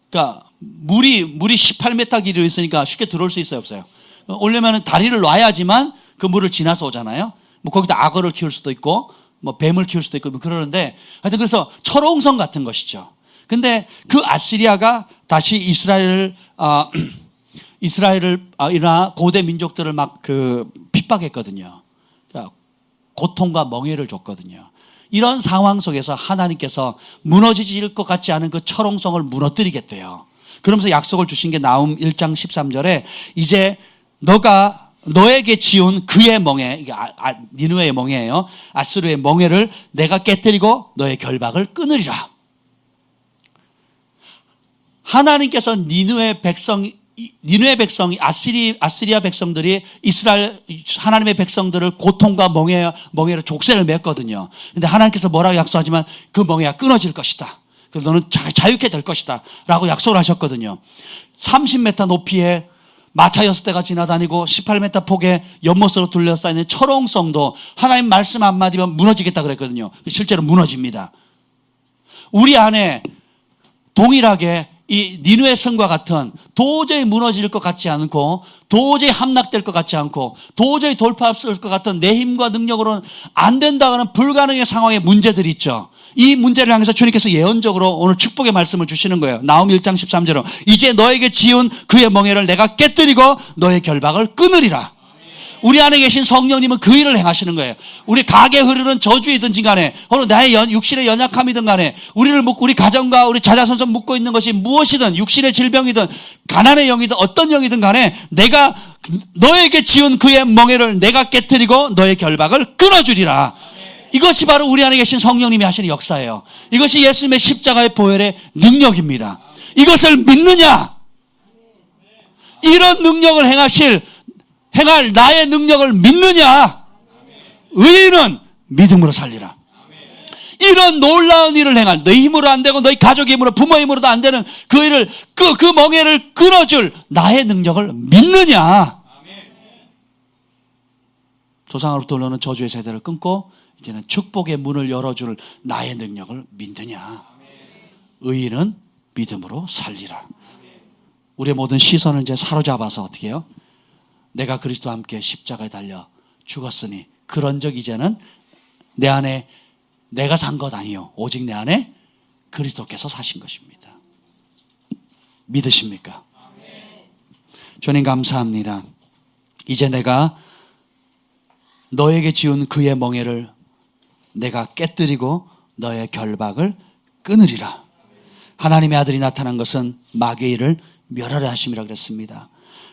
A: 그러니까 물이 18m 길이로 있으니까 쉽게 들어올 수 있어요, 없어요? 오려면 다리를 놔야지만 그 물을 지나서 오잖아요. 뭐 거기다 악어를 키울 수도 있고 뭐 뱀을 키울 수도 있고 뭐 그러는데, 하여튼 그래서 철옹성 같은 것이죠. 근데 그 아시리아가 다시 이스라엘이나 고대 민족들을 막 그 핍박했거든요. 그러니까 고통과 멍해를 줬거든요. 이런 상황 속에서 하나님께서 무너지질 것 같지 않은 그 철옹성을 무너뜨리겠대요. 그러면서 약속을 주신 게 나움 1장 13절에 이제 너에게 지은 그의 멍에, 이게 니느웨의 멍에예요. 아스루의 멍에를 내가 깨뜨리고 너의 결박을 끊으리라. 하나님께서 니느웨 백성이 아시리아 백성들이 이스라엘 하나님의 백성들을 고통과 멍에로 족쇄를 맸거든요. 근데 하나님께서 뭐라고 약속하지만 그 멍에가 끊어질 것이다. 그래서 너는 자유케 될 것이다 라고 약속을 하셨거든요. 30m 높이에 마차 6대가 지나다니고 18m 폭의 연못으로 둘러싸이는 철옹성도 하나님 말씀 한마디면 무너지겠다 그랬거든요. 실제로 무너집니다. 우리 안에 동일하게 이 니느웨 성과 같은 도저히 무너질 것 같지 않고 도저히 함락될 것 같지 않고 도저히 돌파할 것 같은 내 힘과 능력으로는 안 된다는 불가능의 상황에 문제들이 있죠. 이 문제를 향해서 주님께서 예언적으로 오늘 축복의 말씀을 주시는 거예요. 나움 1장 13절로 이제 너에게 지은 그의 멍에를 내가 깨뜨리고 너의 결박을 끊으리라. 우리 안에 계신 성령님은 그 일을 행하시는 거예요. 우리 가게 흐르는 저주이든지 간에 혹은 나의 육신의 연약함이든 간에 우리 가정과 우리 자자손손 묶고 있는 것이 무엇이든 육신의 질병이든 가난의 영이든 어떤 영이든 간에 내가 너에게 지은 그의 멍에를 내가 깨뜨리고 너의 결박을 끊어주리라. 이것이 바로 우리 안에 계신 성령님이 하시는 역사예요. 이것이 예수님의 십자가의 보혈의 능력입니다. 이것을 믿느냐? 이런 능력을 행할 나의 능력을 믿느냐? 의인은 믿음으로 살리라. 이런 놀라운 일을 행할, 너희 힘으로 안 되고 너희 가족의 힘으로 부모의 힘으로도 안 되는 그 일을 그 멍에를 끊어줄 나의 능력을 믿느냐? 조상으로부터 올라오는 저주의 세대를 끊고 이제는 축복의 문을 열어줄 나의 능력을 믿느냐? 의인은 믿음으로 살리라. 우리의 모든 시선을 이제 사로잡아서 어떻게 해요? 내가 그리스도와 함께 십자가에 달려 죽었으니 그런 적 이제는 내 안에 내가 산 것 아니요 오직 내 안에 그리스도께서 사신 것입니다. 믿으십니까? 주님 감사합니다. 이제 내가 너에게 지은 그의 멍에를 내가 깨뜨리고 너의 결박을 끊으리라. 하나님의 아들이 나타난 것은 마귀의 일을 멸하려 하심이라 그랬습니다.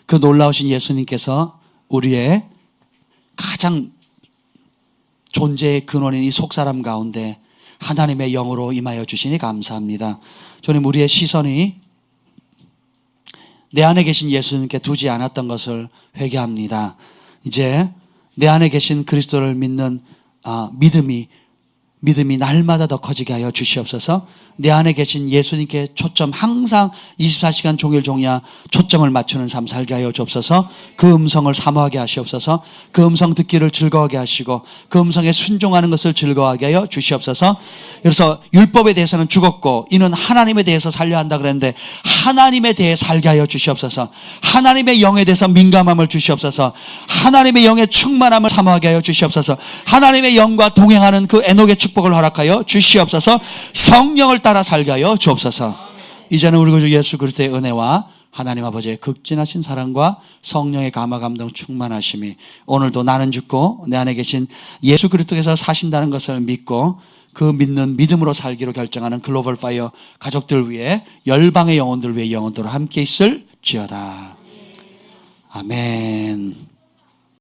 A: 그 놀라우신 예수님께서 우리의 가장 존재의 근원인 이 속사람 가운데 하나님의 영으로 임하여 주시니 감사합니다. 주님, 우리의 시선이 내 안에 계신 예수님께 두지 않았던 것을 회개합니다. 이제 내 안에 계신 그리스도를 믿는 믿음이 날마다 더 커지게 하여 주시옵소서. 내 안에 계신 예수님께 항상 24시간 종일 종야 초점을 맞추는 삶 살게 하여 주옵소서. 그 음성을 사모하게 하시옵소서. 그 음성 듣기를 즐거워하게 하시고 그 음성에 순종하는 것을 즐거워하게 하여 주시옵소서. 그래서 율법에 대해서는 죽었고 이는 하나님에 대해서 살려야 한다 그랬는데 하나님에 대해 살게 하여 주시옵소서. 하나님의 영에 대해서 민감함을 주시옵소서. 하나님의 영의 충만함을 사모하게 하여 주시옵소서. 하나님의 영과 동행하는 그 에녹의 축복을 허락하여 주시옵소서. 성령을 따라 살게 하여 주옵소서. 이제는 우리 구주 예수 그리스도의 은혜와 하나님 아버지의 극진하신 사랑과 성령의 감화 감동 충만하심이 오늘도 나는 죽고 내 안에 계신 예수 그리스도께서 사신다는 것을 믿고 그 믿는 믿음으로 살기로 결정하는 글로벌 파이어 가족들 위해 열방의 영혼들 위해 영원토록 함께 있을 지어다. 아멘.